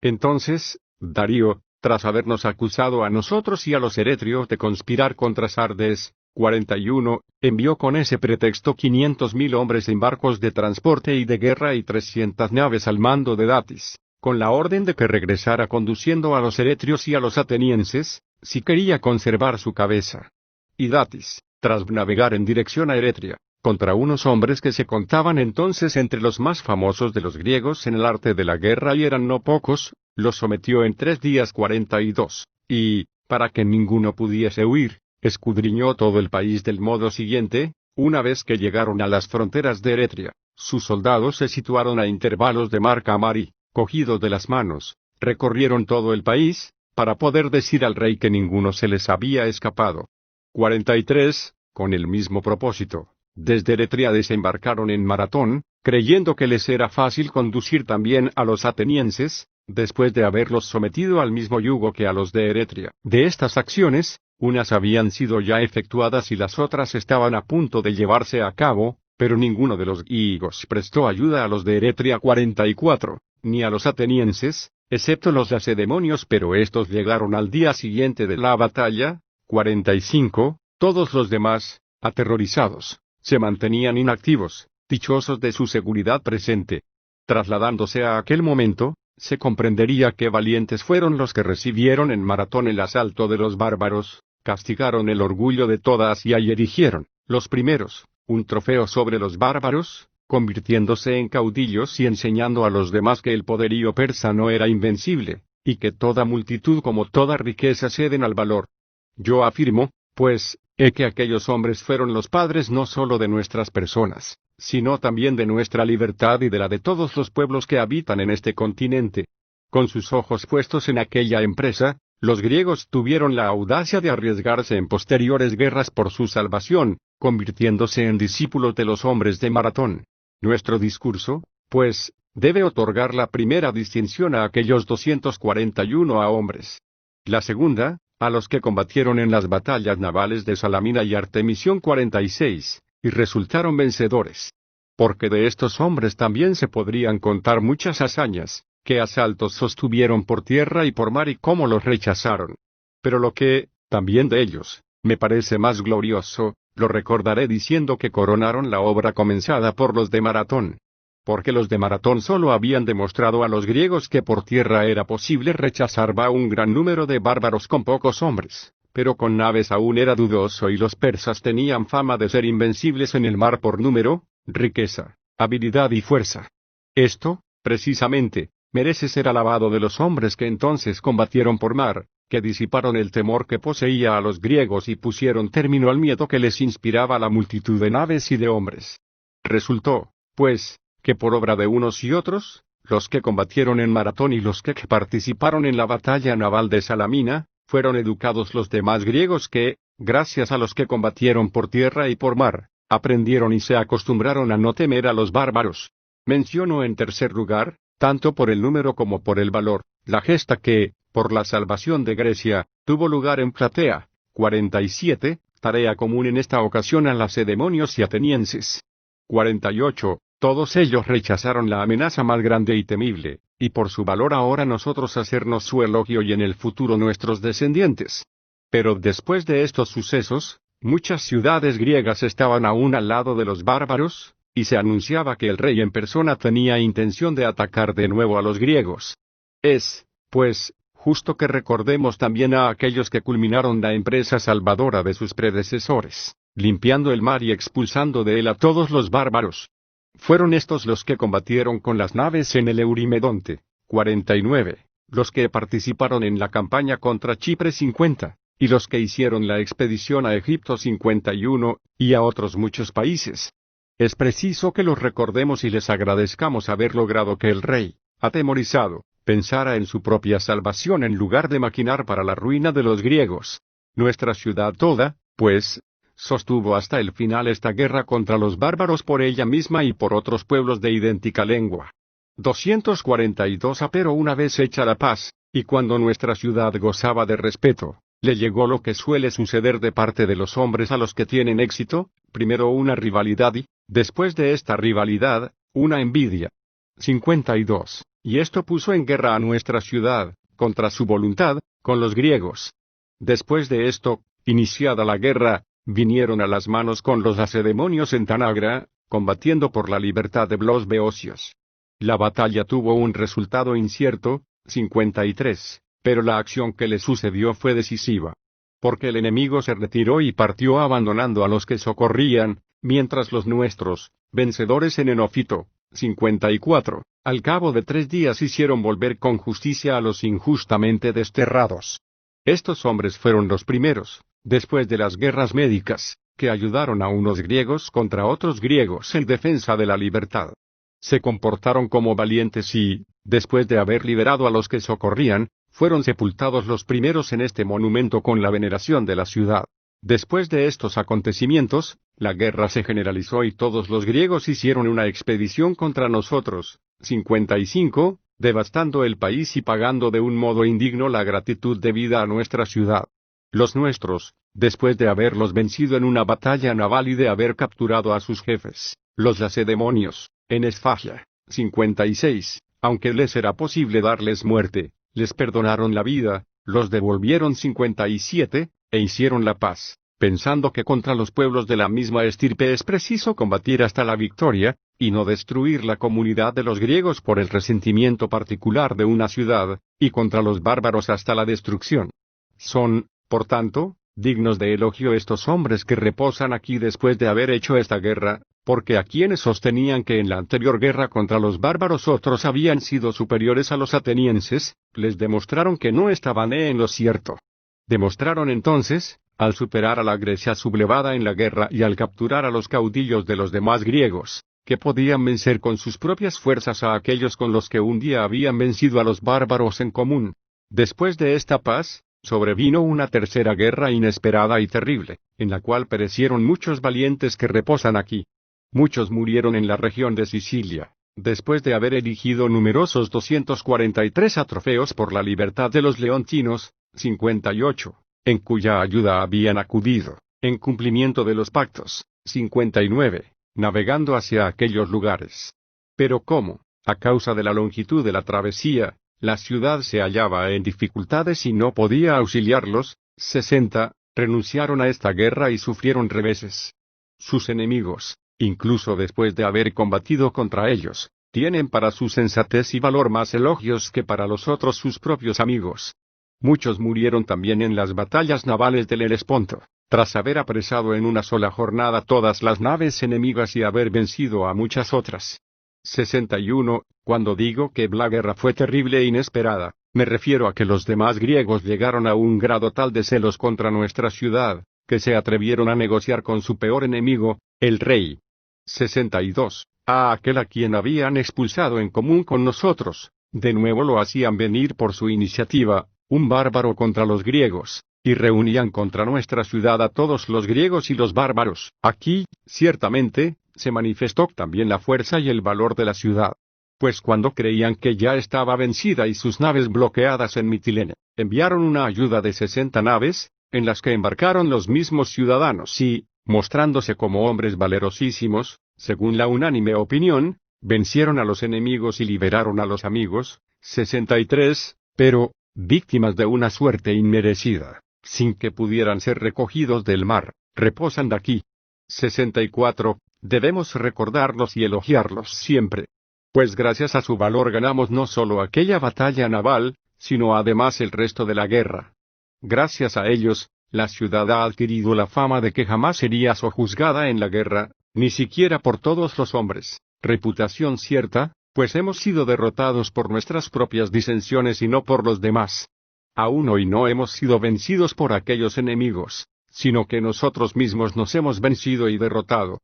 Entonces, Darío, tras habernos acusado a nosotros y a los eretrios de conspirar contra Sardes, 41, envió con ese pretexto 500.000 hombres en barcos de transporte y de guerra y 300 naves al mando de Datis, con la orden de que regresara conduciendo a los eretrios y a los atenienses, si quería conservar su cabeza. Y Datis, tras navegar en dirección a Eretria, contra unos hombres que se contaban entonces entre los más famosos de los griegos en el arte de la guerra y eran no pocos, los sometió en 3 días 42, y, para que ninguno pudiese huir, escudriñó todo el país del modo siguiente: una vez que llegaron a las fronteras de Eretria, sus soldados se situaron a intervalos de marca a mar y, cogidos de las manos, recorrieron todo el país, para poder decir al rey que ninguno se les había escapado. 43, con el mismo propósito, desde Eretria desembarcaron en Maratón, creyendo que les era fácil conducir también a los atenienses, después de haberlos sometido al mismo yugo que a los de Eretria. De estas acciones, unas habían sido ya efectuadas y las otras estaban a punto de llevarse a cabo, pero ninguno de los griegos prestó ayuda a los de Eretria. 44, ni a los atenienses, excepto los lacedemonios, pero estos llegaron al día siguiente de la batalla. 45, todos los demás, aterrorizados, se mantenían inactivos, dichosos de su seguridad presente. Trasladándose a aquel momento, se comprendería que valientes fueron los que recibieron en Maratón el asalto de los bárbaros, castigaron el orgullo de toda Asia y erigieron, los primeros, un trofeo sobre los bárbaros, convirtiéndose en caudillos y enseñando a los demás que el poderío persa no era invencible, y que toda multitud como toda riqueza ceden al valor. Yo afirmo, pues, que aquellos hombres fueron los padres no solo de nuestras personas, sino también de nuestra libertad y de la de todos los pueblos que habitan en este continente. Con sus ojos puestos en aquella empresa, los griegos tuvieron la audacia de arriesgarse en posteriores guerras por su salvación, convirtiéndose en discípulos de los hombres de Maratón. Nuestro discurso, pues, debe otorgar la primera distinción a aquellos 241 hombres. La segunda, a los que combatieron en las batallas navales de Salamina y Artemisión 46, y resultaron vencedores. Porque de estos hombres también se podrían contar muchas hazañas, qué asaltos sostuvieron por tierra y por mar y cómo los rechazaron. Pero lo que, también de ellos, me parece más glorioso, lo recordaré diciendo que coronaron la obra comenzada por los de Maratón. Porque los de Maratón solo habían demostrado a los griegos que por tierra era posible rechazar a un gran número de bárbaros con pocos hombres, pero con naves aún era dudoso y los persas tenían fama de ser invencibles en el mar por número, riqueza, habilidad y fuerza. Esto, precisamente, merece ser alabado de los hombres que entonces combatieron por mar, que disiparon el temor que poseía a los griegos y pusieron término al miedo que les inspiraba la multitud de naves y de hombres. Resultó, pues, que por obra de unos y otros, los que combatieron en Maratón y los que participaron en la batalla naval de Salamina, fueron educados los demás griegos que, gracias a los que combatieron por tierra y por mar, aprendieron y se acostumbraron a no temer a los bárbaros. Menciono en tercer lugar, tanto por el número como por el valor, la gesta que, por la salvación de Grecia, tuvo lugar en Platea, 47, tarea común en esta ocasión a lacedemonios y atenienses. 48. Todos ellos rechazaron la amenaza más grande y temible, y por su valor ahora nosotros hacernos su elogio y en el futuro nuestros descendientes. Pero después de estos sucesos, muchas ciudades griegas estaban aún al lado de los bárbaros, y se anunciaba que el rey en persona tenía intención de atacar de nuevo a los griegos. Es, pues, justo que recordemos también a aquellos que culminaron la empresa salvadora de sus predecesores, limpiando el mar y expulsando de él a todos los bárbaros. Fueron estos los que combatieron con las naves en el Eurimedonte, 49, los que participaron en la campaña contra Chipre 50, y los que hicieron la expedición a Egipto 51, y a otros muchos países. Es preciso que los recordemos y les agradezcamos haber logrado que el rey, atemorizado, pensara en su propia salvación en lugar de maquinar para la ruina de los griegos. Nuestra ciudad toda, pues, sostuvo hasta el final esta guerra contra los bárbaros por ella misma y por otros pueblos de idéntica lengua. 242. Pero una vez hecha la paz, y cuando nuestra ciudad gozaba de respeto, le llegó lo que suele suceder de parte de los hombres a los que tienen éxito, primero una rivalidad y, después de esta rivalidad, una envidia. 52. Y esto puso en guerra a nuestra ciudad, contra su voluntad, con los griegos. Después de esto, iniciada la guerra, vinieron a las manos con los lacedemonios en Tanagra, combatiendo por la libertad de los beocios. La batalla tuvo un resultado incierto, 53, pero la acción que le sucedió fue decisiva. Porque el enemigo se retiró y partió abandonando a los que socorrían, mientras los nuestros, vencedores en Enofito, 54, al cabo de 3 días hicieron volver con justicia a los injustamente desterrados. Estos hombres fueron los primeros, después de las guerras médicas, que ayudaron a unos griegos contra otros griegos en defensa de la libertad. Se comportaron como valientes y, después de haber liberado a los que socorrían, fueron sepultados los primeros en este monumento con la veneración de la ciudad. Después de estos acontecimientos, la guerra se generalizó y todos los griegos hicieron una expedición contra nosotros, 55, devastando el país y pagando de un modo indigno la gratitud debida a nuestra ciudad. Los nuestros, después de haberlos vencido en una batalla naval y de haber capturado a sus jefes, los lacedemonios, en Esfagia, 56, aunque les era posible darles muerte, les perdonaron la vida, los devolvieron 57, e hicieron la paz, pensando que contra los pueblos de la misma estirpe es preciso combatir hasta la victoria, y no destruir la comunidad de los griegos por el resentimiento particular de una ciudad, y contra los bárbaros hasta la destrucción. Son, por tanto, dignos de elogio estos hombres que reposan aquí después de haber hecho esta guerra, porque a quienes sostenían que en la anterior guerra contra los bárbaros otros habían sido superiores a los atenienses, les demostraron que no estaban en lo cierto. Demostraron entonces, al superar a la Grecia sublevada en la guerra y al capturar a los caudillos de los demás griegos, que podían vencer con sus propias fuerzas a aquellos con los que un día habían vencido a los bárbaros en común. Después de esta paz, sobrevino una tercera guerra inesperada y terrible, en la cual perecieron muchos valientes que reposan aquí. Muchos murieron en la región de Sicilia, después de haber erigido numerosos 243 atrofeos por la libertad de los leontinos, 58, en cuya ayuda habían acudido, en cumplimiento de los pactos, 59, navegando hacia aquellos lugares. Pero como, a causa de la longitud de la travesía, la ciudad se hallaba en dificultades y no podía auxiliarlos, 60, renunciaron a esta guerra y sufrieron reveses. Sus enemigos, incluso después de haber combatido contra ellos, tienen para su sensatez y valor más elogios que para los otros sus propios amigos. Muchos murieron también en las batallas navales del Helesponto, tras haber apresado en una sola jornada todas las naves enemigas y haber vencido a muchas otras. 61. Cuando digo que la guerra fue terrible e inesperada, me refiero a que los demás griegos llegaron a un grado tal de celos contra nuestra ciudad, que se atrevieron a negociar con su peor enemigo, el rey. 62. A aquel a quien habían expulsado en común con nosotros, de nuevo lo hacían venir por su iniciativa, un bárbaro contra los griegos, y reunían contra nuestra ciudad a todos los griegos y los bárbaros. Aquí, ciertamente, se manifestó también la fuerza y el valor de la ciudad. Pues cuando creían que ya estaba vencida y sus naves bloqueadas en Mitilene, enviaron una ayuda de 60 naves, en las que embarcaron los mismos ciudadanos y, mostrándose como hombres valerosísimos, según la unánime opinión, vencieron a los enemigos y liberaron a los amigos, 63, pero, víctimas de una suerte inmerecida, sin que pudieran ser recogidos del mar, reposan de aquí. 64. Debemos recordarlos y elogiarlos siempre. Pues gracias a su valor ganamos no solo aquella batalla naval, sino además el resto de la guerra. Gracias a ellos, la ciudad ha adquirido la fama de que jamás sería sojuzgada en la guerra, ni siquiera por todos los hombres, reputación cierta, pues hemos sido derrotados por nuestras propias disensiones y no por los demás. Aún hoy no hemos sido vencidos por aquellos enemigos, sino que nosotros mismos nos hemos vencido y derrotado.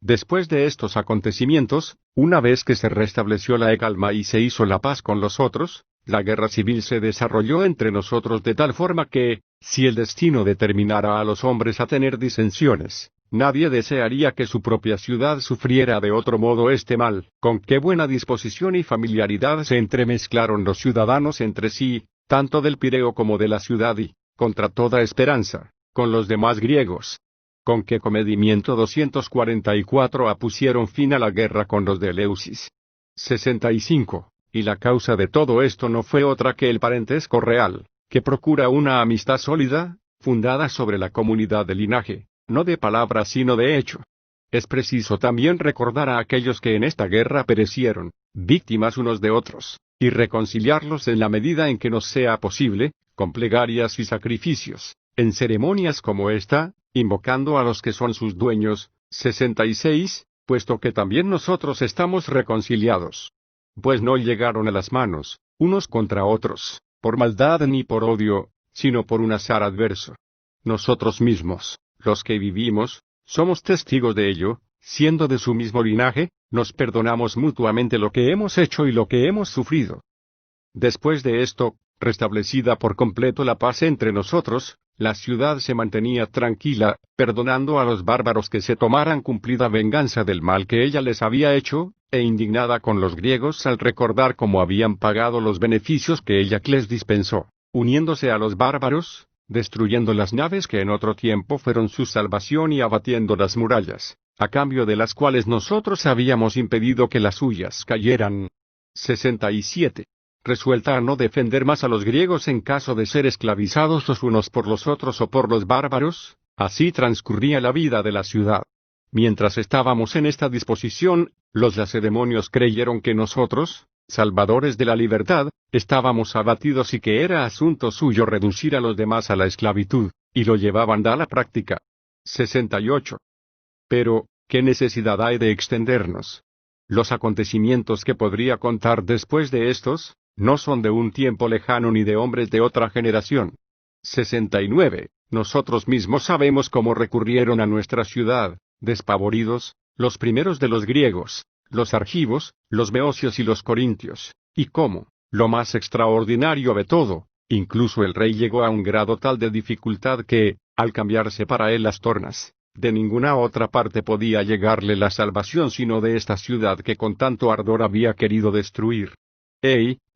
Después de estos acontecimientos, una vez que se restableció la calma y se hizo la paz con los otros, la guerra civil se desarrolló entre nosotros de tal forma que, si el destino determinara a los hombres a tener disensiones, nadie desearía que su propia ciudad sufriera de otro modo este mal. Con qué buena disposición y familiaridad se entremezclaron los ciudadanos entre sí, tanto del Pireo como de la ciudad y, contra toda esperanza, con los demás griegos. Con qué comedimiento 244 apusieron fin a la guerra con los de Eleusis. 65. Y la causa de todo esto no fue otra que el parentesco real, que procura una amistad sólida, fundada sobre la comunidad de linaje, no de palabra sino de hecho. Es preciso también recordar a aquellos que en esta guerra perecieron, víctimas unos de otros, y reconciliarlos en la medida en que nos sea posible, con plegarias y sacrificios, en ceremonias como esta, invocando a los que son sus dueños. 66, puesto que también nosotros estamos reconciliados. Pues no llegaron a las manos, unos contra otros, por maldad ni por odio, sino por un azar adverso. Nosotros mismos, los que vivimos, somos testigos de ello, siendo de su mismo linaje, nos perdonamos mutuamente lo que hemos hecho y lo que hemos sufrido. Después de esto, restablecida por completo la paz entre nosotros, la ciudad se mantenía tranquila, perdonando a los bárbaros que se tomaran cumplida venganza del mal que ella les había hecho, e indignada con los griegos al recordar cómo habían pagado los beneficios que ella les dispensó, uniéndose a los bárbaros, destruyendo las naves que en otro tiempo fueron su salvación y abatiendo las murallas, a cambio de las cuales nosotros habíamos impedido que las suyas cayeran. 67. Resuelta a no defender más a los griegos en caso de ser esclavizados los unos por los otros o por los bárbaros, así transcurría la vida de la ciudad. Mientras estábamos en esta disposición, los lacedemonios creyeron que nosotros, salvadores de la libertad, estábamos abatidos y que era asunto suyo reducir a los demás a la esclavitud, y lo llevaban a la práctica. 68. Pero, ¿qué necesidad hay de extendernos? Los acontecimientos que podría contar después de estos, no son de un tiempo lejano ni de hombres de otra generación. 69. Nosotros mismos sabemos cómo recurrieron a nuestra ciudad, despavoridos, los primeros de los griegos, los argivos, los beocios y los corintios, y cómo, lo más extraordinario de todo, incluso el rey llegó a un grado tal de dificultad que, al cambiarse para él las tornas, de ninguna otra parte podía llegarle la salvación sino de esta ciudad que con tanto ardor había querido destruir.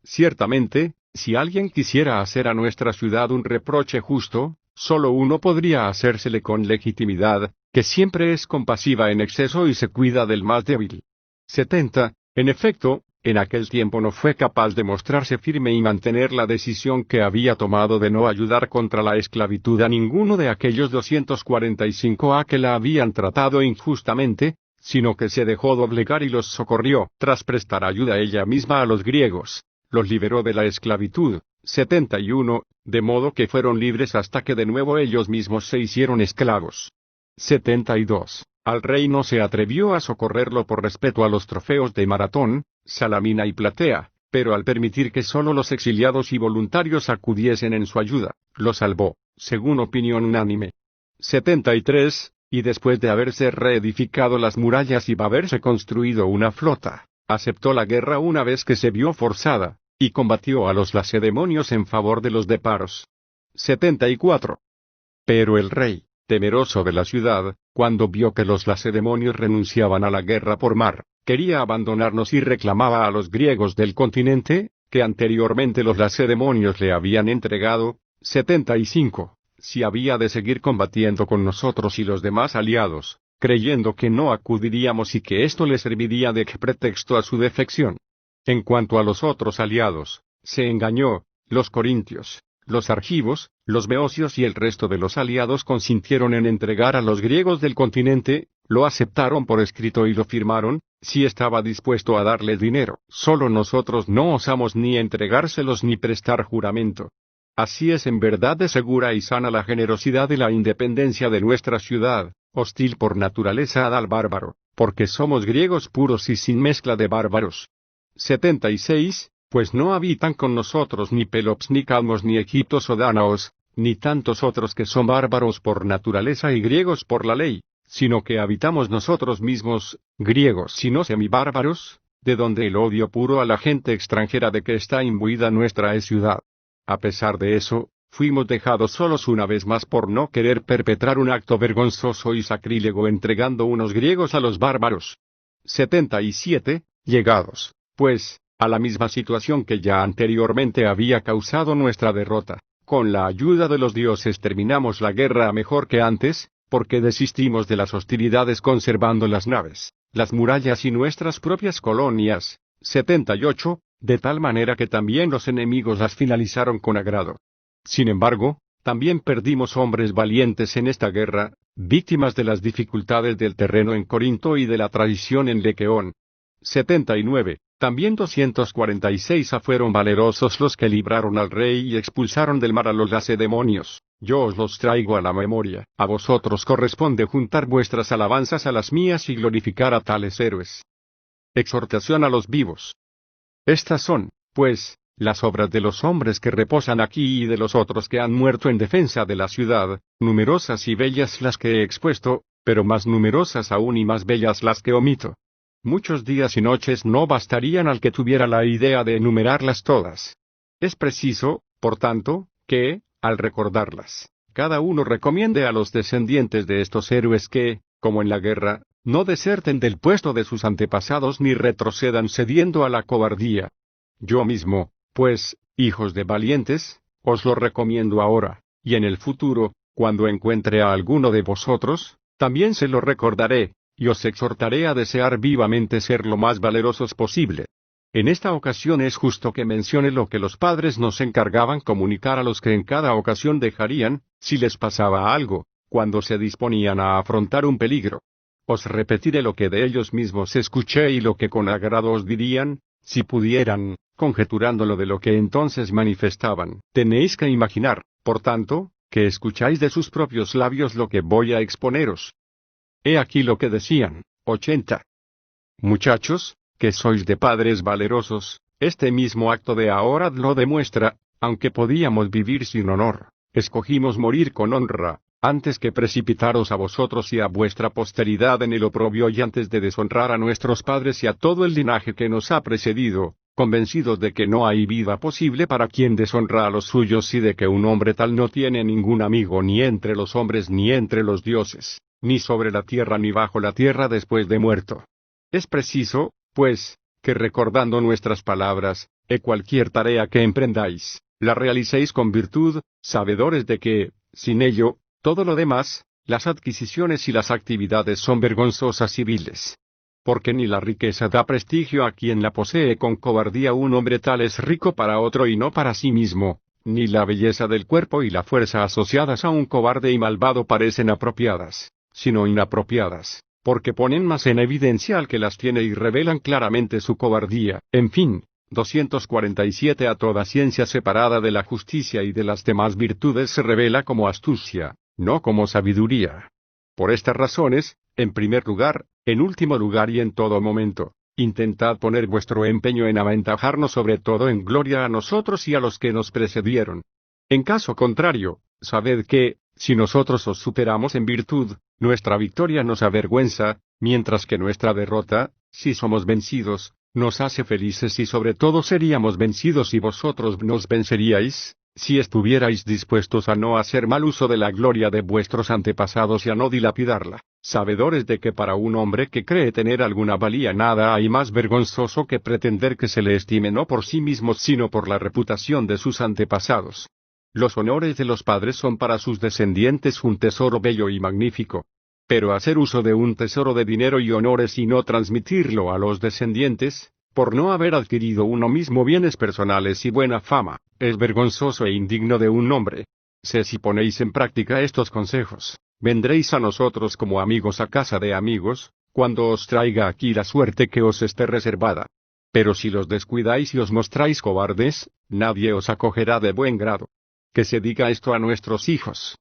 Ciertamente, si alguien quisiera hacer a nuestra ciudad un reproche justo, solo uno podría hacérsele con legitimidad, que siempre es compasiva en exceso y se cuida del más débil. 70. En efecto, en aquel tiempo no fue capaz de mostrarse firme y mantener la decisión que había tomado de no ayudar contra la esclavitud a ninguno de aquellos 245 a que la habían tratado injustamente, sino que se dejó doblegar y los socorrió, tras prestar ayuda ella misma a los griegos, los liberó de la esclavitud. 71. De modo que fueron libres hasta que de nuevo ellos mismos se hicieron esclavos. 72. Al rey no se atrevió a socorrerlo por respeto a los trofeos de Maratón, Salamina y Platea, pero al permitir que solo los exiliados y voluntarios acudiesen en su ayuda, lo salvó, según opinión unánime. 73. Y después de haberse reedificado las murallas y haberse construido una flota, aceptó la guerra una vez que se vio forzada, y combatió a los lacedemonios en favor de los de Paros. 74. Pero el rey, temeroso de la ciudad, cuando vio que los lacedemonios renunciaban a la guerra por mar, quería abandonarnos y reclamaba a los griegos del continente, que anteriormente los lacedemonios le habían entregado. 75. Si había de seguir combatiendo con nosotros y los demás aliados, creyendo que no acudiríamos y que esto le serviría de pretexto a su defección. En cuanto a los otros aliados, se engañó, los corintios, los argivos, los beocios y el resto de los aliados consintieron en entregar a los griegos del continente, lo aceptaron por escrito y lo firmaron, si estaba dispuesto a darle dinero. Solo nosotros no osamos ni entregárselos ni prestar juramento. Así es en verdad de segura y sana la generosidad y la independencia de nuestra ciudad, hostil por naturaleza al bárbaro, porque somos griegos puros y sin mezcla de bárbaros. 76. Pues no habitan con nosotros ni Pelops ni Calmos ni Egiptos o Dánaos, ni tantos otros que son bárbaros por naturaleza y griegos por la ley, sino que habitamos nosotros mismos, griegos y no semibárbaros, de donde el odio puro a la gente extranjera de que está imbuida nuestra ciudad. A pesar de eso, fuimos dejados solos una vez más por no querer perpetrar un acto vergonzoso y sacrílego entregando unos griegos a los bárbaros. 77. Llegados, pues, a la misma situación que ya anteriormente había causado nuestra derrota, con la ayuda de los dioses terminamos la guerra mejor que antes, porque desistimos de las hostilidades conservando las naves, las murallas y nuestras propias colonias. 78. De tal manera que también los enemigos las finalizaron con agrado. Sin embargo, también perdimos hombres valientes en esta guerra, víctimas de las dificultades del terreno en Corinto y de la traición en Lequeón. 79. También 246 fueron valerosos los que libraron al rey y expulsaron del mar a los lacedemonios. Yo os los traigo a la memoria. A vosotros corresponde juntar vuestras alabanzas a las mías y glorificar a tales héroes. Exhortación a los vivos. Estas son, pues, las obras de los hombres que reposan aquí y de los otros que han muerto en defensa de la ciudad, numerosas y bellas las que he expuesto, pero más numerosas aún y más bellas las que omito. Muchos días y noches no bastarían al que tuviera la idea de enumerarlas todas. Es preciso, por tanto, que, al recordarlas, cada uno recomiende a los descendientes de estos héroes que, como en la guerra, no deserten del puesto de sus antepasados ni retrocedan cediendo a la cobardía. Yo mismo, pues, hijos de valientes, os lo recomiendo ahora, y en el futuro, cuando encuentre a alguno de vosotros, también se lo recordaré, y os exhortaré a desear vivamente ser lo más valerosos posible. En esta ocasión es justo que mencione lo que los padres nos encargaban comunicar a los que en cada ocasión dejarían, si les pasaba algo, cuando se disponían a afrontar un peligro. os repetiré lo que de ellos mismos escuché y lo que con agrado os dirían, si pudieran, conjeturándolo de lo que entonces manifestaban. Tenéis que imaginar, por tanto, que escucháis de sus propios labios lo que voy a exponeros. He aquí lo que decían. 80. Muchachos, que sois de padres valerosos, este mismo acto de ahora lo demuestra, aunque podíamos vivir sin honor, escogimos morir con honra, antes que precipitaros a vosotros y a vuestra posteridad en el oprobio y antes de deshonrar a nuestros padres y a todo el linaje que nos ha precedido, convencidos de que no hay vida posible para quien deshonra a los suyos y de que un hombre tal no tiene ningún amigo ni entre los hombres ni entre los dioses, ni sobre la tierra ni bajo la tierra después de muerto. Es preciso, pues, que recordando nuestras palabras, cualquier tarea que emprendáis, la realicéis con virtud, sabedores de que, sin ello, todo lo demás, las adquisiciones y las actividades son vergonzosas y viles. Porque ni la riqueza da prestigio a quien la posee con cobardía. Un hombre tal es rico para otro y no para sí mismo, ni la belleza del cuerpo y la fuerza asociadas a un cobarde y malvado parecen apropiadas, sino inapropiadas, porque ponen más en evidencia al que las tiene y revelan claramente su cobardía. En fin, 247. A toda ciencia separada de la justicia y de las demás virtudes se revela como astucia, no como sabiduría. Por estas razones, en primer lugar, en último lugar y en todo momento, intentad poner vuestro empeño en aventajarnos sobre todo en gloria a nosotros y a los que nos precedieron. En caso contrario, sabed que, si nosotros os superamos en virtud, nuestra victoria nos avergüenza, mientras que nuestra derrota, si somos vencidos, nos hace felices y sobre todo seríamos vencidos y vosotros nos venceríais, si estuvierais dispuestos a no hacer mal uso de la gloria de vuestros antepasados y a no dilapidarla, sabedores de que para un hombre que cree tener alguna valía nada hay más vergonzoso que pretender que se le estime no por sí mismo sino por la reputación de sus antepasados. Los honores de los padres son para sus descendientes un tesoro bello y magnífico. Pero hacer uso de un tesoro de dinero y honores y no transmitirlo a los descendientes, por no haber adquirido uno mismo bienes personales y buena fama, es vergonzoso e indigno de un hombre. Sé si ponéis en práctica estos consejos, vendréis a nosotros como amigos a casa de amigos, cuando os traiga aquí la suerte que os esté reservada. Pero si los descuidáis y os mostráis cobardes, nadie os acogerá de buen grado. Que se diga esto a nuestros hijos.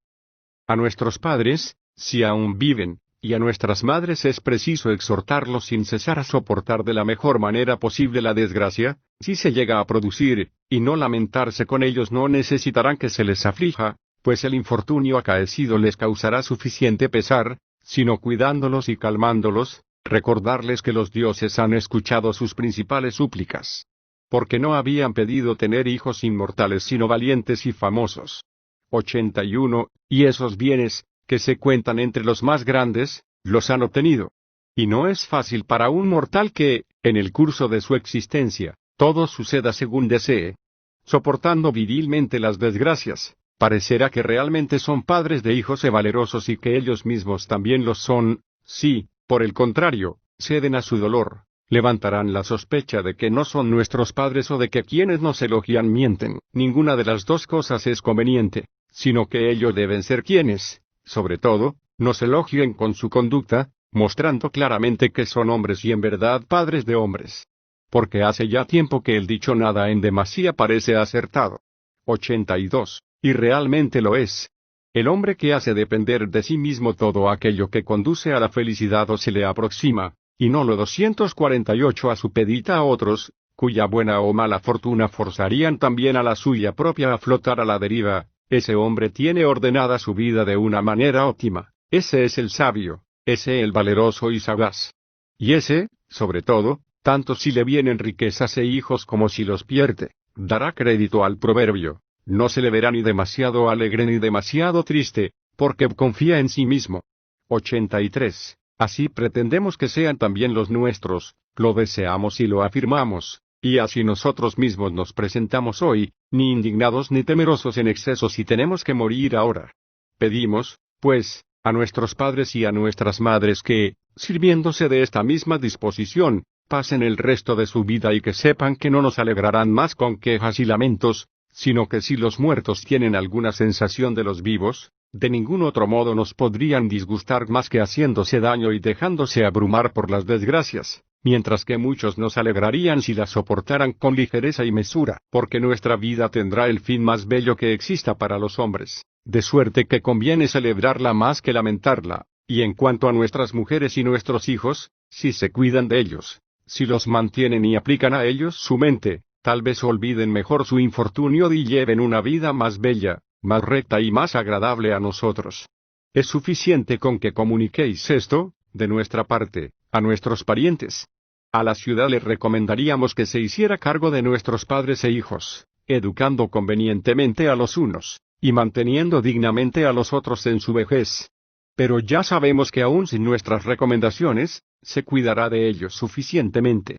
A nuestros padres, si aún viven, y a nuestras madres es preciso exhortarlos sin cesar a soportar de la mejor manera posible la desgracia, si se llega a producir, y no lamentarse con ellos no necesitarán que se les aflija, pues el infortunio acaecido les causará suficiente pesar, sino cuidándolos y calmándolos, recordarles que los dioses han escuchado sus principales súplicas. Porque no habían pedido tener hijos inmortales sino valientes y famosos. 81, y esos bienes, que se cuentan entre los más grandes, los han obtenido. Y no es fácil para un mortal que, en el curso de su existencia, todo suceda según desee. Soportando virilmente las desgracias, parecerá que realmente son padres de hijos valerosos y que ellos mismos también los son, si, por el contrario, ceden a su dolor, levantarán la sospecha de que no son nuestros padres o de que quienes nos elogian mienten. Ninguna de las dos cosas es conveniente, sino que ellos deben ser quienes, sobre todo, nos elogien con su conducta, mostrando claramente que son hombres y en verdad padres de hombres. Porque hace ya tiempo que el dicho nada en demasía parece acertado. 82, y realmente lo es. El hombre que hace depender de sí mismo todo aquello que conduce a la felicidad o se le aproxima, y no lo 248 a supedita a otros, cuya buena o mala fortuna forzarían también a la suya propia a flotar a la deriva, ese hombre tiene ordenada su vida de una manera óptima, ese es el sabio, ese el valeroso y sagaz. Y ese, sobre todo, tanto si le vienen riquezas e hijos como si los pierde, dará crédito al proverbio, no se le verá ni demasiado alegre ni demasiado triste, porque confía en sí mismo. 83. Así pretendemos que sean también los nuestros, lo deseamos y lo afirmamos, y así nosotros mismos nos presentamos hoy, ni indignados ni temerosos en exceso si tenemos que morir ahora. Pedimos, pues, a nuestros padres y a nuestras madres que, sirviéndose de esta misma disposición, pasen el resto de su vida y que sepan que no nos alegrarán más con quejas y lamentos, sino que si los muertos tienen alguna sensación de los vivos, De ningún otro modo nos podrían disgustar más que haciéndose daño y dejándose abrumar por las desgracias, mientras que muchos nos alegrarían si las soportaran con ligereza y mesura, porque nuestra vida tendrá el fin más bello que exista para los hombres, de suerte que conviene celebrarla más que lamentarla. Y en cuanto a nuestras mujeres y nuestros hijos, si se cuidan de ellos, si los mantienen y aplican a ellos su mente, tal vez olviden mejor su infortunio y lleven una vida más bella, más recta y más agradable a nosotros. Es suficiente con que comuniquéis esto, de nuestra parte, a nuestros parientes. A la ciudad les recomendaríamos que se hiciera cargo de nuestros padres e hijos, educando convenientemente a los unos, y manteniendo dignamente a los otros en su vejez. Pero ya sabemos que aún sin nuestras recomendaciones, se cuidará de ellos suficientemente.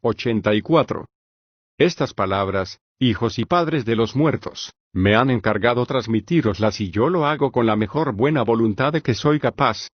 84. Estas palabras, hijos y padres de los muertos, me han encargado transmitíroslas y yo lo hago con la mejor buena voluntad de que soy capaz.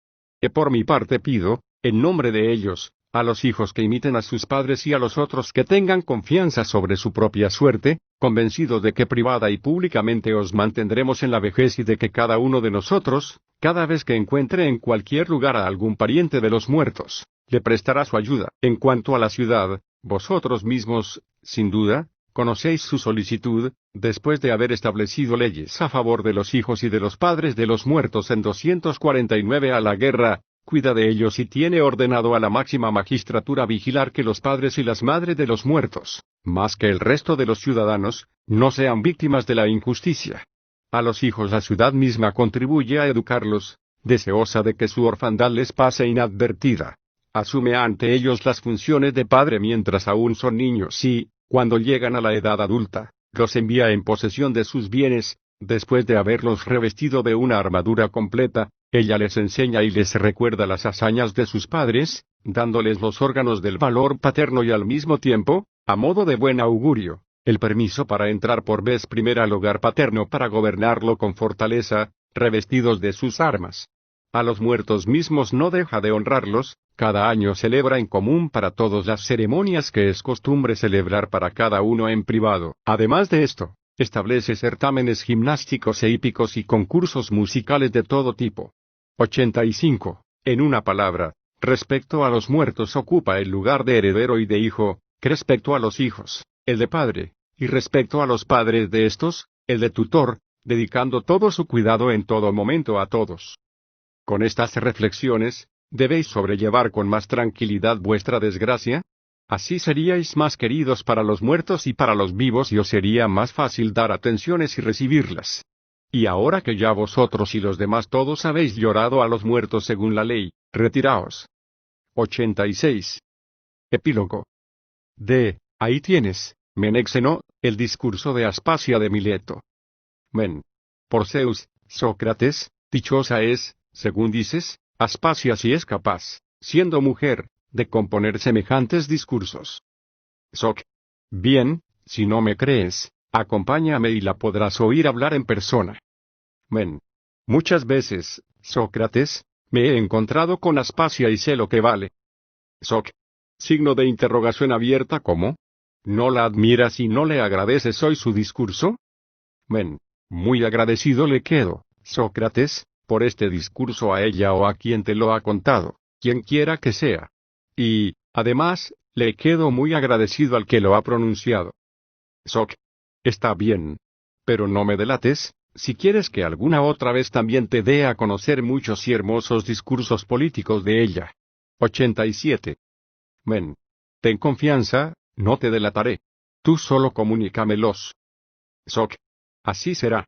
Por mi parte pido, en nombre de ellos, a los hijos que imiten a sus padres y a los otros que tengan confianza sobre su propia suerte, convencidos de que privada y públicamente os mantendremos en la vejez y de que cada uno de nosotros, cada vez que encuentre en cualquier lugar a algún pariente de los muertos, le prestará su ayuda. En cuanto a la ciudad, vosotros mismos, sin duda, conocéis su solicitud, después de haber establecido leyes a favor de los hijos y de los padres de los muertos en 249 a la guerra, cuida de ellos y tiene ordenado a la máxima magistratura vigilar que los padres y las madres de los muertos, más que el resto de los ciudadanos, no sean víctimas de la injusticia. A los hijos la ciudad misma contribuye a educarlos, deseosa de que su orfandad les pase inadvertida. Asume ante ellos las funciones de padre mientras aún son niños y, cuando llegan a la edad adulta, los envía en posesión de sus bienes, después de haberlos revestido de una armadura completa. Ella les enseña y les recuerda las hazañas de sus padres, dándoles los órganos del valor paterno y al mismo tiempo, a modo de buen augurio, el permiso para entrar por vez primera al hogar paterno para gobernarlo con fortaleza, revestidos de sus armas. A los muertos mismos no deja de honrarlos, cada año celebra en común para todos las ceremonias que es costumbre celebrar para cada uno en privado. Además de esto, establece certámenes gimnásticos e hípicos y concursos musicales de todo tipo. 85. En una palabra, respecto a los muertos ocupa el lugar de heredero y de hijo, que respecto a los hijos, el de padre, y respecto a los padres de estos, el de tutor, dedicando todo su cuidado en todo momento a todos. Con estas reflexiones, ¿debéis sobrellevar con más tranquilidad vuestra desgracia? Así seríais más queridos para los muertos y para los vivos y os sería más fácil dar atenciones y recibirlas. Y ahora que ya vosotros y los demás todos habéis llorado a los muertos según la ley, retiraos. 86. Epílogo. Ahí tienes, Menexeno, el discurso de Aspasia de Mileto. Men. Por Zeus, Sócrates, dichosa es, según dices, Aspasia si es capaz, siendo mujer, de componer semejantes discursos. Soc. Bien, si no me crees, acompáñame y la podrás oír hablar en persona. Men. Muchas veces, Sócrates, me he encontrado con Aspasia y sé lo que vale. Soc. Signo de interrogación abierta. ¿Cómo? ¿No la admiras y no le agradeces hoy su discurso? Men. Muy agradecido le quedo, Sócrates, por este discurso a ella o a quien te lo ha contado, quien quiera que sea. Y, además, le quedo muy agradecido al que lo ha pronunciado. Soc. Está bien. Pero no me delates, si quieres que alguna otra vez también te dé a conocer muchos y hermosos discursos políticos de ella. 87. Men. Ten confianza, no te delataré. Tú solo comunícamelos. Soc. Así será.